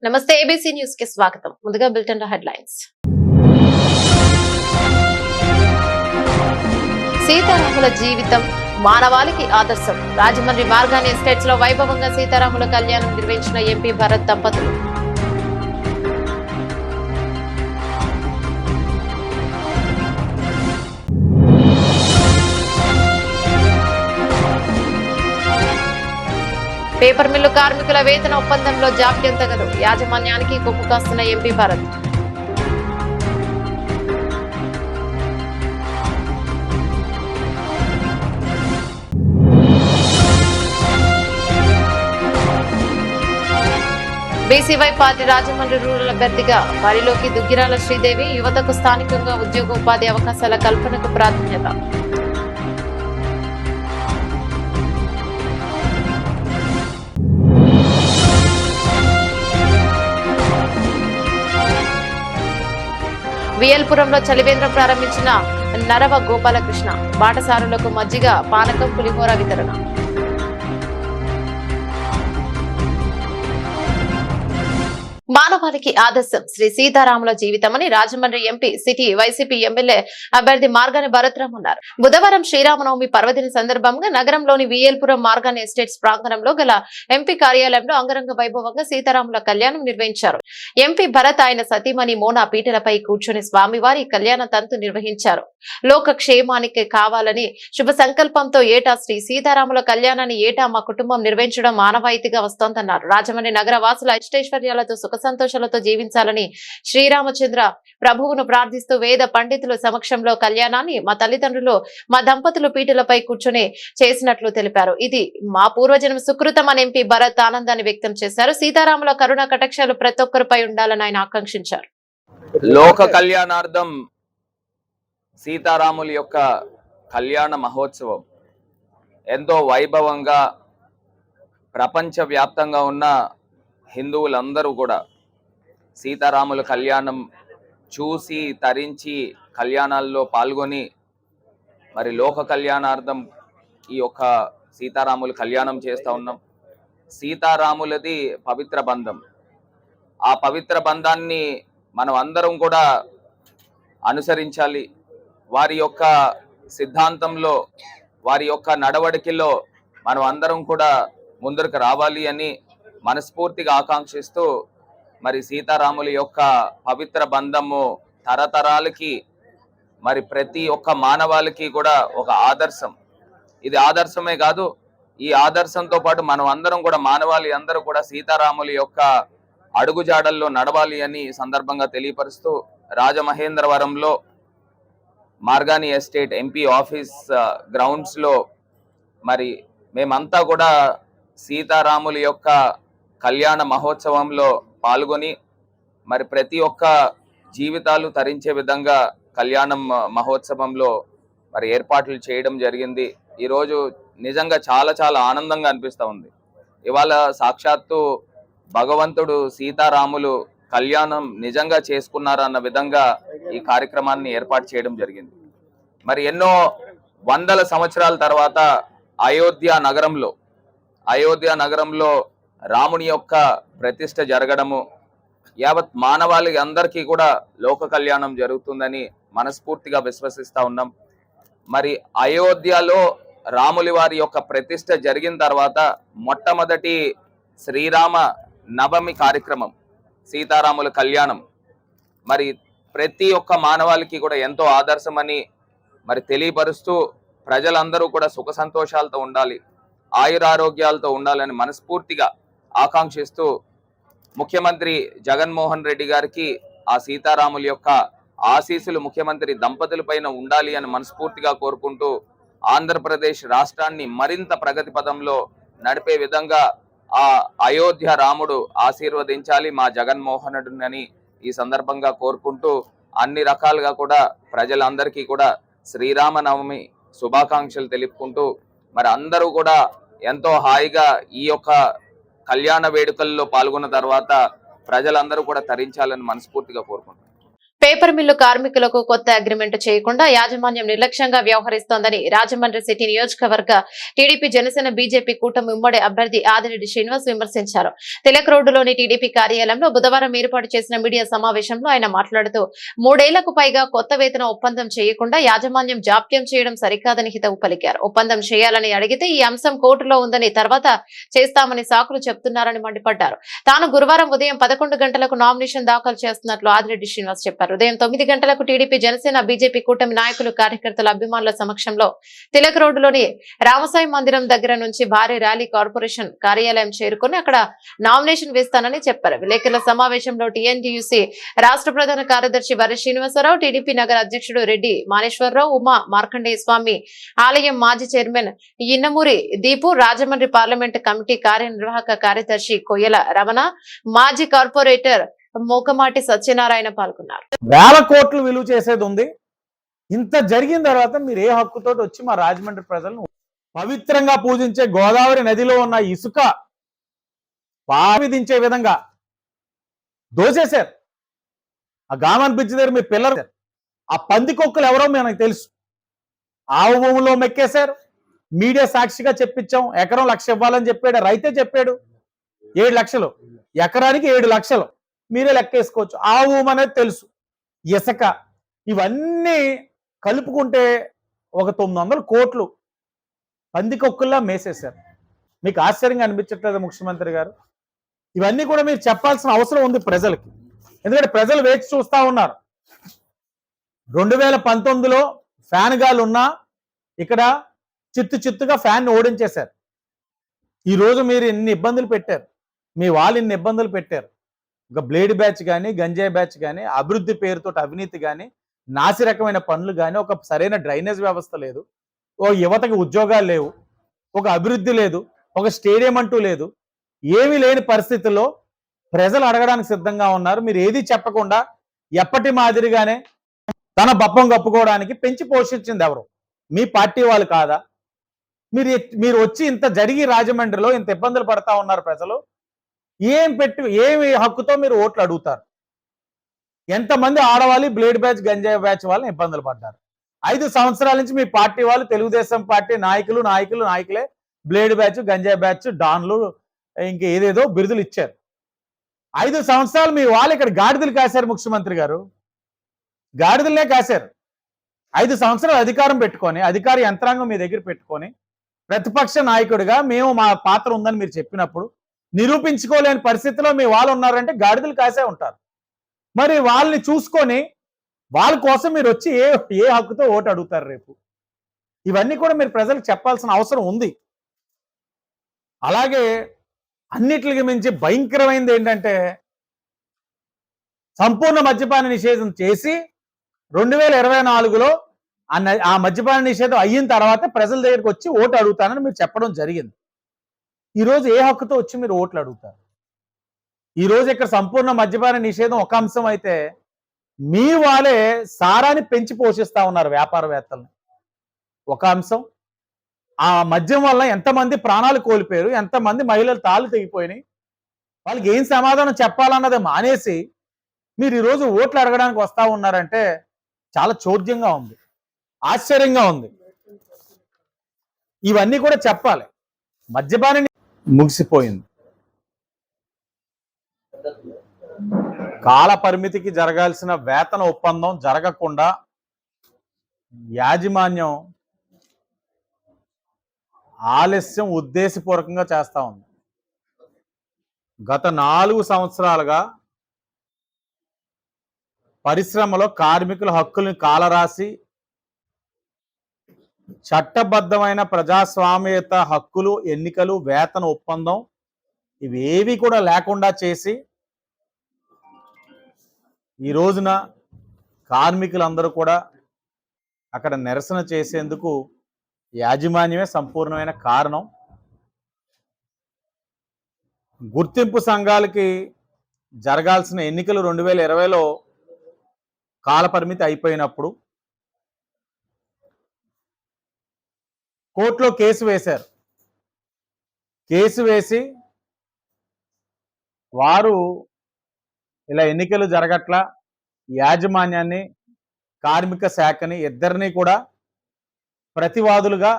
నమస్తే ABC news కి స్వాగతం. ముందుగా బులెటిన్ హెడ్లైన్స్. సీతారాముల జీవితం మానవాళికి ఆదర్శం. రాజమండ్రి మార్గాని ఎస్టేట్స్ లో వైభవంగా సీతారాముల కళ్యాణం నిర్వహించిన ఎంపీ భరత్ దంపతులు. పేపర్ మిల్లు కార్మికుల వేతన ఒప్పందంలో జాప్యం తగదు. యాజమాన్యానికి కొమ్ము కాస్తున్న MP Bharat. BCY party Rajahmundry rural అభ్యర్థిగా బరిలోకి దుగ్గిరాల శ్రీదేవి. యువతకు స్థానికంగా ఉద్యోగ ఉపాధి అవకాశాల కల్పనకు ప్రాధాన్యత. వియల్పురంలో చలివేంద్రం ప్రారంభించిన నరవ గోపాలకృష్ణ. బాటసారులకు మజ్జిగ, పానకం, పులిహోర వితరణ. మానవాళికి ఆదర్శం శ్రీ సీతారాముల జీవితమని Rajahmundry MP city YCP MLA అభ్యర్థి మార్గాని భరత్రామ్ అన్నారు. బుధవారం శ్రీరామనవమి పర్వదిన సందర్భంగా నగరంలోని వియల్పురం మార్గాని ఎస్టేట్స్ ప్రాంగణంలో గల ఎంపీ కార్యాలయంలో అంగరంగ వైభవంగా సీతారాముల కళ్యాణం నిర్వహించారు. ఎంపీ భరత్ ఆయన సతీమణి మోనా పీటలపై కూర్చొని స్వామివారి కళ్యాణ తంతు నిర్వహించారు. లోక క్షేమానికి కావాలని శుభ సంకల్పంతో ఏటా శ్రీ సీతారాముల కళ్యాణాన్ని ఏటా మా కుటుంబం నిర్వహించడం మానవాయితీగా వస్తోందన్నారు. రాజమండ్రి నగర వాసుల అష్టైశ్వర్యాలతో సుఖ సంతోషాలతో జీవించాలని శ్రీరామచంద్ర ప్రభువును ప్రార్థిస్తూ వేద పండితుల సమక్షంలో కళ్యాణాన్ని మా తల్లిదండ్రులు మా దంపతులు పీటలపై కూర్చొని చేసినట్లు తెలిపారు. ఇది మా పూర్వజన్మ సుకృతం అని ఎంపీ భరత్ ఆనందాన్ని వ్యక్తం చేశారు. సీతారాముల కరుణ కటాక్షాలు ప్రతి ఒక్కరిపై ఉండాలని ఆయన ఆకాంక్షించారు. లోక కళ్యాణార్థం సీతారాముల యొక్క కళ్యాణ మహోత్సవం ఎంతో వైభవంగా ప్రపంచవ్యాప్తంగా ఉన్న హిందువులందరూ కూడా సీతారాముల కళ్యాణం చూసి తరించి కళ్యాణాల్లో పాల్గొని మరి లోక కళ్యాణార్థం ఈ యొక్క సీతారాముల కళ్యాణం చేస్తూ ఉన్నాం. సీతారాములది పవిత్ర బంధం. ఆ పవిత్ర బంధాన్ని మనం అందరం కూడా అనుసరించాలి. వారి యొక్క సిద్ధాంతంలో వారి యొక్క నడవడికలో మనం అందరం కూడా ముందరకు రావాలి అని మనస్ఫూర్తిగా ఆకాంక్షిస్తూ మరి సీతారాముల యొక్క పవిత్ర బంధము తరతరాలకి మరి ప్రతి ఒక్క మానవాళికి కూడా ఒక ఆదర్శం. ఇది ఆదర్శమే కాదు, ఈ ఆదర్శంతో పాటు మనం అందరం కూడా మానవాళి అందరూ కూడా సీతారాముల యొక్క అడుగుజాడల్లో నడవాలి అని సందర్భంగా తెలియపరుస్తూ రాజమహేంద్రవరంలో Margani estate MP office grounds లో మరి మేమంతా కూడా సీతారాముల యొక్క కళ్యాణ మహోత్సవంలో పాల్గొని మరి ప్రతి ఒక్క జీవితాలు తరించే విధంగా కళ్యాణం మహోత్సవంలో మరి ఏర్పాట్లు చేయడం జరిగింది. ఈరోజు నిజంగా చాలా చాలా ఆనందంగా అనిపిస్తూ ఉంది. ఇవాళ సాక్షాత్తు భగవంతుడు సీతారాములు కళ్యాణం నిజంగా చేసుకున్నారన్న విధంగా ఈ కార్యక్రమాన్ని ఏర్పాటు చేయడం జరిగింది. మరి ఎన్నో వందల సంవత్సరాల తర్వాత అయోధ్య నగరంలో రాముని యొక్క ప్రతిష్ఠ జరగడము యావత్ మానవాళి అందరికీ కూడా లోక కళ్యాణం జరుగుతుందని మనస్ఫూర్తిగా విశ్వసిస్తా ఉన్నాం. మరి అయోధ్యలో రాములి వారి యొక్క ప్రతిష్ఠ జరిగిన తర్వాత మొట్టమొదటి శ్రీరామ నవమి కార్యక్రమం సీతారాముల కళ్యాణం మరి ప్రతి ఒక్క మానవాళికి కూడా ఎంతో ఆదర్శమని మరి తెలియపరుస్తూ ప్రజలందరూ కూడా సుఖ సంతోషాలతో ఉండాలి, ఆయురారోగ్యాలతో ఉండాలని మనస్ఫూర్తిగా ఆకాంక్షిస్తూ ముఖ్యమంత్రి జగన్మోహన్ రెడ్డి గారికి ఆ సీతారాముల యొక్క ఆశీస్సులు ముఖ్యమంత్రి దంపతుల పైన ఉండాలి అని మనస్ఫూర్తిగా కోరుకుంటూ ఆంధ్రప్రదేశ్ రాష్ట్రాన్ని మరింత ప్రగతి పదంలో నడిపే విధంగా ఆ అయోధ్య రాముడు ఆశీర్వదించాలి మా జగన్మోహనుడిని ఈ సందర్భంగా కోరుకుంటూ అన్ని రకాలుగా కూడా ప్రజలందరికీ కూడా శ్రీరామనవమి శుభాకాంక్షలు తెలుపుకుంటూ మరి అందరూ కూడా ఎంతో హాయిగా ఈ యొక్క కళ్యాణ వేడుకల్లో పాల్గొన్న తర్వాత ప్రజలందరూ కూడా తరించాలని మనస్ఫూర్తిగా కోరుకుంటున్నాను. పేపర్ మిల్లు కార్మికులకు కొత్త అగ్రిమెంట్ చేయకుండా యాజమాన్యం నిర్లక్ష్యంగా వ్యవహరిస్తోందని రాజమండ్రి సిటీ నియోజకవర్గ టీడీపీ జనసేన బీజేపీ కూటమి ఉమ్మడి అభ్యర్థి ఆదిరెడ్డి శ్రీనివాస్ విమర్శించారు. తిలక్ రోడ్డులోని టీడీపీ కార్యాలయంలో బుధవారం ఏర్పాటు చేసిన మీడియా సమావేశంలో ఆయన మాట్లాడుతూ 3 ఏళ్లకు పైగా కొత్త వేతన ఒప్పందం చేయకుండా యాజమాన్యం జాప్యం చేయడం సరికాదని హితవు పలికారు. ఒప్పందం చేయాలని అడిగితే ఈ అంశం కోర్టులో ఉందని తర్వాత చేస్తామని సాకులు చెప్తున్నారని మండిపడ్డారు. తాను గురువారం ఉదయం 11 గంటలకు నామినేషన్ దాఖలు చేస్తున్నట్లు ఆదిరెడ్డి శ్రీనివాస్ చెప్పారు. ఉదయం 9 గంటలకు టీడీపీ జనసేన బీజేపీ కూటమి నాయకులు కార్యకర్తల అభిమానుల సమక్షంలో తిలక్ రోడ్డులోని రామసాయి మందిరం దగ్గర నుంచి భారీ ర్యాలీ కార్పొరేషన్ కార్యాలయం చేరుకుని అక్కడ నామినేషన్ వేస్తానని చెప్పారు. విలేకరుల సమావేశంలో టీఎన్టీయూసీ రాష్ట్ర ప్రధాన కార్యదర్శి వరి శ్రీనివాసరావు, టీడీపీ నగర అధ్యక్షుడు రెడ్డి మానేశ్వరరావు, ఉమా మార్కండేయ స్వామి ఆలయం మాజీ chairman Innamuri Deepu, Rajahmundry parliament committee కార్యనిర్వాహక కార్యదర్శి కొయ్యల రమణ, మాజీ కార్పొరేటర్ మోకమాటి సత్యనారాయణ పాల్గొన్నారు. వేల కోట్లు విలువ చేసేది ఉంది. ఇంత జరిగిన తర్వాత మీరు ఏ హక్కుతో వచ్చి మా రాజమండ్రి ప్రజలను పవిత్రంగా పూజించే గోదావరి నదిలో ఉన్న ఇసుక విధించే విధంగా దోచేశారు. ఆ గామన్ బ్రిడ్జ్ దగ్గర మీ పిల్లలు ఆ పందికొక్కులు ఎవరో మనకు తెలుసు. ఆవు భూములో మెక్కేశారు. మీడియా సాక్షిగా చెప్పించాం. ఎకరం 1,00,000 ఇవ్వాలని చెప్పాడు. రైతే చెప్పాడు 7 లక్షలు, ఎకరానికి 7 లక్షలు. మీరే లెక్కేసుకోవచ్చు. ఆవు అనేది తెలుసు. ఇసుక ఇవన్నీ కలుపుకుంటే ఒక 900 కోట్లు పందికొక్కుల్లా మేసేశారు. మీకు ఆశ్చర్యంగా అనిపించట్లేదు ముఖ్యమంత్రి గారు? ఇవన్నీ కూడా మీరు చెప్పాల్సిన అవసరం ఉంది ప్రజలకి. ఎందుకంటే ప్రజలు వేచి చూస్తా ఉన్నారు. 2019లో ఫ్యాన్ గాలు ఉన్నా ఇక్కడ చిత్తుగా ఫ్యాన్ ఓడించేశారు. ఈరోజు మీరు ఇన్ని ఇబ్బందులు పెట్టారు. మీ వాళ్ళు ఇన్ని ఇబ్బందులు పెట్టారు. ఒక బ్లేడ్ బ్యాచ్ కానీ, గంజాయి బ్యాచ్ కానీ, అభివృద్ధి పేరుతో అవినీతి కానీ, నాసి రకమైన పనులు కానీ, ఒక సరైన డ్రైనేజ్ వ్యవస్థ లేదు, ఓ యువతకి ఉద్యోగాలు లేవు, ఒక అభివృద్ధి లేదు, ఒక స్టేడియం అంటూ లేదు. ఏమీ లేని పరిస్థితుల్లో ప్రజలు అడగడానికి సిద్ధంగా ఉన్నారు. మీరు ఏది చెప్పకుండా ఎప్పటి మాదిరిగానే తన బప్పం కప్పుకోవడానికి పెంచి పోషించింది ఎవరు? మీ పార్టీ వాళ్ళు కాదా? మీరు వచ్చి ఇంత జరిగి రాజమండ్రిలో ఇంత ఇబ్బందులు పడతా ఉన్నారు ప్రజలు. ఏమి హక్కుతో మీరు ఓట్లు అడుగుతారు? ఎంతమంది ఆడవాళ్ళు బ్లేడ్ బ్యాచ్, గంజాయి బ్యాచ్ వాళ్ళని ఇబ్బందులు పడ్డారు. 5 సంవత్సరాల నుంచి మీ పార్టీ వాళ్ళు, తెలుగుదేశం పార్టీ నాయకులే బ్లేడ్ బ్యాచ్, గంజాయి బ్యాచ్, డాన్లు, ఇంక ఏదేదో బిరుదులు ఇచ్చారు. 5 సంవత్సరాలు మీ వాళ్ళు ఇక్కడ గాడిదలు కాశారు. ముఖ్యమంత్రి గారు గాడిదలనే కాశారు. 5 సంవత్సరాలు అధికారం పెట్టుకొని, అధికార యంత్రాంగం మీ దగ్గర పెట్టుకొని, ప్రతిపక్ష నాయకుడిగా మేము మా పాత్ర ఉందని మీరు చెప్పినప్పుడు నిరూపించుకోలేని పరిస్థితిలో మీ వాళ్ళు ఉన్నారంటే గాడిదలు కాసే ఉంటారు. మరి వాళ్ళని చూసుకొని వాళ్ళ కోసం మీరు వచ్చి ఏ హక్కుతో ఓటు అడుగుతారు రేపు? ఇవన్నీ కూడా మీరు ప్రజలకు చెప్పాల్సిన అవసరం ఉంది. అలాగే అన్నిటికి మించి భయంకరమైనది ఏంటంటే, సంపూర్ణ మద్యపాన నిషేధం చేసి 2024లో ఆ మద్యపాన నిషేధం అయిన తర్వాత ప్రజల దగ్గరికి వచ్చి ఓటు అడుగుతానని మీరు చెప్పడం జరిగింది. ఈరోజు ఏ హక్కుతో వచ్చి మీరు ఓట్లు అడుగుతారు? ఈరోజు ఇక్కడ సంపూర్ణ మద్యపాన నిషేధం ఒక అంశం అయితే, మీ వాళ్ళే సారాన్ని పెంచి పోషిస్తా ఉన్నారు వ్యాపారవేత్తలను ఒక అంశం. ఆ మద్యం వల్ల ఎంతమంది ప్రాణాలు కోల్పోయారు, ఎంతమంది మహిళలు తాళ్ళు తెగిపోయినాయి, వాళ్ళకి ఏం సమాధానం చెప్పాలన్నది మానేసి మీరు ఈరోజు ఓట్లు అడగడానికి వస్తా ఉన్నారంటే చాలా చోద్యంగా ఉంది, ఆశ్చర్యంగా ఉంది. ఇవన్నీ కూడా చెప్పాలి. మద్యపానం ముగిసిపోయింది. కాల పరిమితికి జరగాల్సిన వేతన ఒప్పందం జరగకుండా యాజమాన్యం ఆలస్యం ఉద్దేశపూర్వకంగా చేస్తా ఉంది. గత 4 సంవత్సరాలుగా పరిశ్రమలో కార్మికుల హక్కుల్ని కాలరాసి, చట్టబద్ధమైన ప్రజాస్వామ్యత హక్కులు, ఎన్నికలు, వేతన ఒప్పందం ఇవేవి కూడా లేకుండా చేసి ఈ రోజున కార్మికులందరూ కూడా అక్కడ నిరసన చేసేందుకు యాజమాన్యమే సంపూర్ణమైన కారణం. గుర్తింపు సంఘాలకి జరగాల్సిన ఎన్నికలు 2020లో కాలపరిమితి అయిపోయినప్పుడు కోర్టులో కేసు వేశారు. కేసు వేసి వారు ఇలా ఎన్నికలు జరగట్లా, యాజమాన్యాన్ని, కార్మిక శాఖని ఇద్దరిని కూడా ప్రతివాదులుగా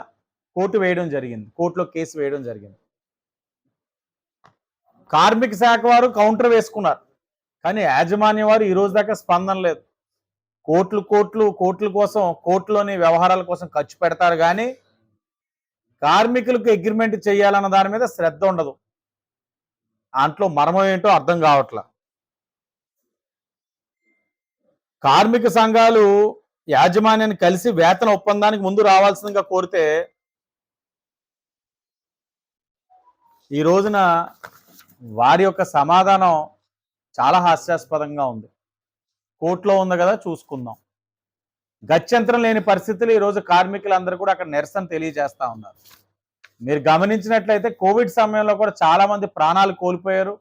కోర్టులో కేసు వేయడం జరిగింది. కార్మిక శాఖ వారు కౌంటర్ వేసుకున్నారు, కానీ యాజమాన్యం వారు ఈ రోజు దాకా స్పందన లేదు. కోట్ల కోసం, కోర్టులోని వ్యవహారాల కోసం ఖర్చు పెడతారు, కానీ కార్మికులకు అగ్రిమెంట్ చేయాలన్న దాని మీద శ్రద్ధ ఉండదు. దాంట్లో మర్మం ఏంటో అర్థం కావట్లా. కార్మిక సంఘాలు యాజమాన్యాన్ని కలిసి వేతన ఒప్పందానికి ముందు రావాల్సిందిగా కోరితే ఈ రోజున వారి యొక్క సమాధానం చాలా హాస్యాస్పదంగా ఉంది. కోర్టులో ఉంది కదా, చూసుకుందాం. గత్యంతరం లేని పరిస్థితులు ఈరోజు కార్మికులందరూ కూడా అక్కడ నిరసన తెలియజేస్తా ఉన్నారు. మీరు గమనించినట్లయితే కోవిడ్ సమయంలో కూడా చాలా మంది ప్రాణాలు కోల్పోయారు.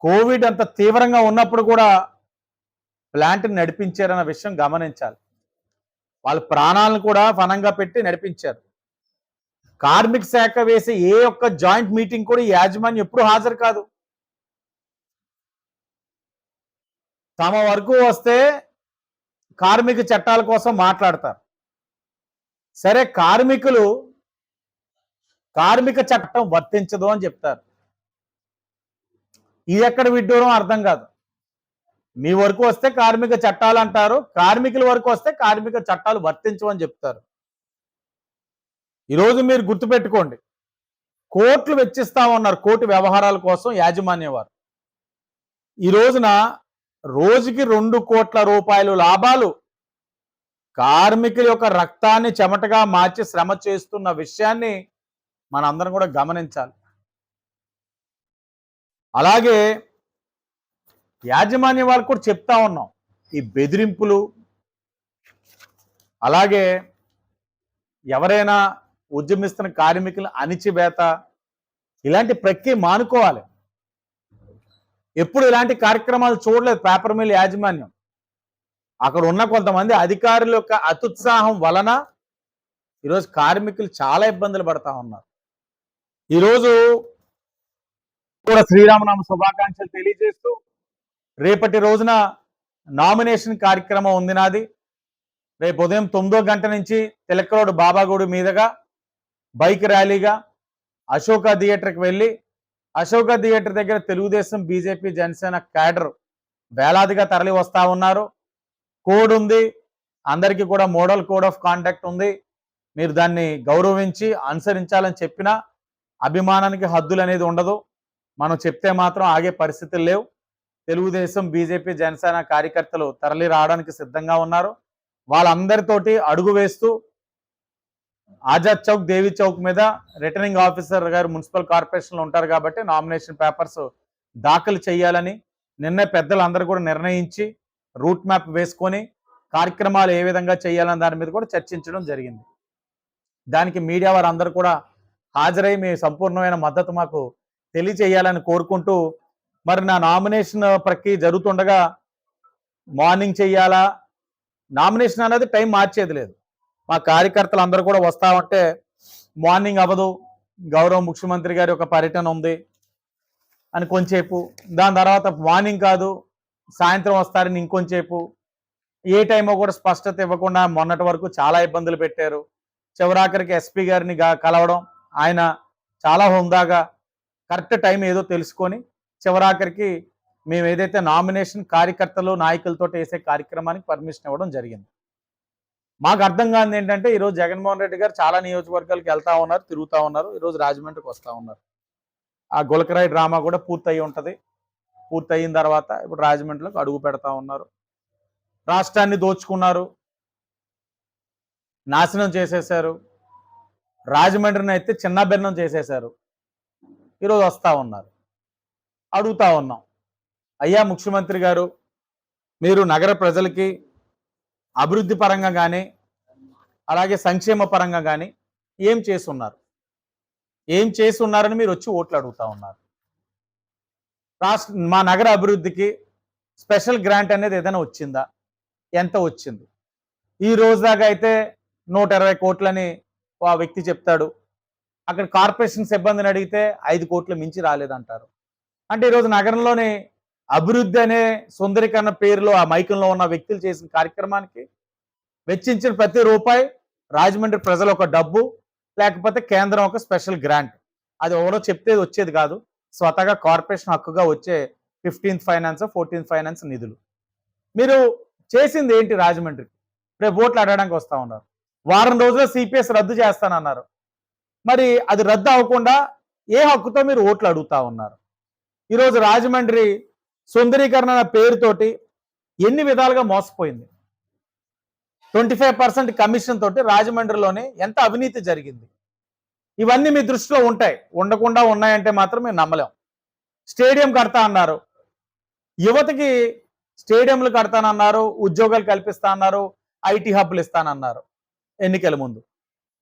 కోవిడ్ అంత తీవ్రంగా ఉన్నప్పుడు కూడా ప్లాంట్ని నడిపించారన్న విషయం గమనించాలి. వాళ్ళ ప్రాణాలను కూడా పణంగా పెట్టి నడిపించారు. కార్మిక శాఖ వేసే ఏ ఒక్క జాయింట్ మీటింగ్ కూడా యాజమాన్యం ఎప్పుడు హాజరు కాదు. తమ వరకు వస్తే కార్మిక చట్టాల కోసం మాట్లాడతారు. సరే, కార్మిక చట్టం వర్తించదు అని చెప్తారు. ఇది ఎక్కడ విడ్డూరం అర్థం కాదు. మీ వరకు వస్తే కార్మిక చట్టాలు అంటారు, కార్మికుల వరకు వస్తే కార్మిక చట్టాలు వర్తించవని చెప్తారు. ఈరోజు మీరు గుర్తుపెట్టుకోండి, కోట్లు వెచ్చిస్తా ఉన్నారు కోర్టు వ్యవహారాల కోసం యాజమాన్యం వారు. ఈ రోజున రోజుకి 2 కోట్ల రూపాయలు లాభాలు కార్మికుల యొక్క రక్తాన్ని చెమటగా మార్చి శ్రమ చేస్తున్న విషయాన్ని మనందరం కూడా గమనించాలి. అలాగే యాజమాన్యం వాళ్ళకు కూడా చెప్తా ఉన్నాం, ఈ బెదిరింపులు, అలాగే ఎవరైనా ఉద్యమిస్తున్న కార్మికులు అణిచివేత, ఇలాంటి ప్రక్రియ మానుకోవాలి. ఎప్పుడు ఇలాంటి కార్యక్రమాలు చూడలేదు పేపర్ మిల్ యాజమాన్యం. అక్కడ ఉన్న కొంతమంది అధికారుల యొక్క అత్యుత్సాహం వలన ఈరోజు కార్మికులు చాలా ఇబ్బందులు పడతా ఉన్నారు. ఈరోజు కూడా శ్రీరామనామ శుభాకాంక్షలు తెలియజేస్తూ, రేపటి రోజున నామినేషన్ కార్యక్రమం ఉంది నాది. రేపు ఉదయం 9 గంటల నుంచి తిలక్ రోడ్ బాబాగూడి మీదుగా బైక్ ర్యాలీగా అశోక థియేటర్కి వెళ్ళి, అశోక థియేటర్ దగ్గర తెలుగుదేశం, బీజేపీ, జనసేన క్యాడర్ వేలాదిగా తరలి వస్తా ఉన్నారు. కోడ్ ఉంది, అందరికీ కూడా మోడల్ కోడ్ ఆఫ్ కాండక్ట్ ఉంది. మీరు దాన్ని గౌరవించి అనుసరించాలని చెప్పినా అభిమానానికి హద్దులు అనేది ఉండదు. మనం చెప్తే మాత్రం ఆగే పరిస్థితులు లేవు. తెలుగుదేశం, బీజేపీ, జనసేన కార్యకర్తలు తరలి రావడానికి సిద్ధంగా ఉన్నారు. వాళ్ళందరితోటి అడుగు వేస్తూ ఆజాద్ చౌక్, దేవి చౌక్ మీద రిటర్నింగ్ ఆఫీసర్ గారు మున్సిపల్ కార్పొరేషన్లో ఉంటారు కాబట్టి నామినేషన్ పేపర్స్ దాఖలు చేయాలని నిన్నే పెద్దలందరూ కూడా నిర్ణయించి రూట్ మ్యాప్ వేసుకొని కార్యక్రమాలు ఏ విధంగా చేయాలని దాని మీద కూడా చర్చించడం జరిగింది. దానికి మీడియా వారందరూ కూడా హాజరై మీ సంపూర్ణమైన మద్దతు మాకు తెలియజేయాలని కోరుకుంటూ, మరి నా నామినేషన్ ప్రక్రియ జరుగుతుండగా మార్నింగ్ చెయ్యాలా, నామినేషన్ అనేది టైం మార్చేది లేదు. మా కార్యకర్తలు అందరూ కూడా వస్తా ఉంటే మార్నింగ్ అవ్వదు, గౌరవ ముఖ్యమంత్రి గారి ఒక పర్యటన ఉంది అని కొంచెంసేపు, దాని తర్వాత మార్నింగ్ కాదు సాయంత్రం వస్తారని ఇంకొంచేపు, ఏ టైమో కూడా స్పష్టత ఇవ్వకుండా మొన్నటి వరకు చాలా ఇబ్బందులు పెట్టారు. చివరాఖరికి ఎస్పీ గారిని కలవడం, ఆయన చాలా హుందాగా కరెక్ట్ టైం ఏదో తెలుసుకొని చివరాఖరికి మేము ఏదైతే నామినేషన్ కార్యకర్తలు, నాయకులతో వేసే కార్యక్రమానికి పర్మిషన్ ఇవ్వడం జరిగింది. మాకు అర్థం కానిది ఏంటంటే, ఈరోజు జగన్మోహన్ రెడ్డి గారు చాలా నియోజకవర్గాలకు వెళ్తా ఉన్నారు, తిరుగుతూ ఉన్నారు. ఈరోజు రాజమండ్రికి వస్తూ ఉన్నారు. ఆ గులకరాయి డ్రామా కూడా పూర్తయి ఉంటుంది. పూర్తయిన తర్వాత ఇప్పుడు రాజమండ్రిలోకి అడుగు పెడతా ఉన్నారు. రాష్ట్రాన్ని దోచుకున్నారు, నాశనం చేసేశారు. రాజమండ్రిని అయితే చిన్నభిన్నం చేసేశారు. ఈరోజు వస్తూ ఉన్నారు. అడుగుతా ఉన్నాం, అయ్యా ముఖ్యమంత్రి గారు, మీరు నగర ప్రజలకి అభివృద్ధి పరంగా కానీ అలాగే సంక్షేమ పరంగా కానీ ఏం చేస్తున్నారని మీరు వచ్చి ఓట్లు అడుగుతా ఉన్నారు. మా నగర అభివృద్ధికి స్పెషల్ గ్రాంట్ అనేది ఏదైనా వచ్చిందా, ఎంత వచ్చింది? ఈ రోజు దాకా అయితే 120 కోట్లని ఆ వ్యక్తి చెప్తాడు. అక్కడ కార్పొరేషన్ సిబ్బందిని అడిగితే 5 కోట్ల మించి రాలేదంటారు. అంటే ఈరోజు నగరంలోని అభివృద్ధి అనే సుందరీకరణ పేరులో ఆ మైకంలో ఉన్న వ్యక్తులు చేసిన కార్యక్రమానికి వెచ్చించిన ప్రతి రూపాయి రాజమండ్రి ప్రజల ఒక డబ్బు, లేకపోతే కేంద్రం ఒక స్పెషల్ గ్రాంట్. అది ఎవరో చెప్తే వచ్చేది కాదు, స్వతహాగా కార్పొరేషన్ హక్కుగా వచ్చే 15th ఫైనాన్స్ 14th ఫైనాన్స్ నిధులు. మీరు చేసింది ఏంటి రాజమండ్రికి? రేపు ఓట్లు అడగడానికి వస్తా ఉన్నారు. వారం రోజుల్లో సిపిఎస్ రద్దు చేస్తానన్నారు. మరి అది రద్దు అవ్వకుండా ఏ హక్కుతో మీరు ఓట్లు అడుగుతా ఉన్నారు? ఈరోజు రాజమండ్రి సుందరీకరణ పేరుతోటి ఎన్ని విధాలుగా మోసపోయింది. 25% కమిషన్ తోటి రాజమండ్రిలోనే ఎంత అవినీతి జరిగింది. ఇవన్నీ మీ దృష్టిలో ఉంటాయి, ఉండకుండా ఉన్నాయంటే మాత్రం మేము నమ్మలేం. స్టేడియం కడతా అన్నారు, యువతకి స్టేడియంలు కడతానన్నారు, ఉద్యోగాలు కల్పిస్తా అన్నారు, ఐటీ హబ్లు ఇస్తానన్నారు. ఎన్నికల ముందు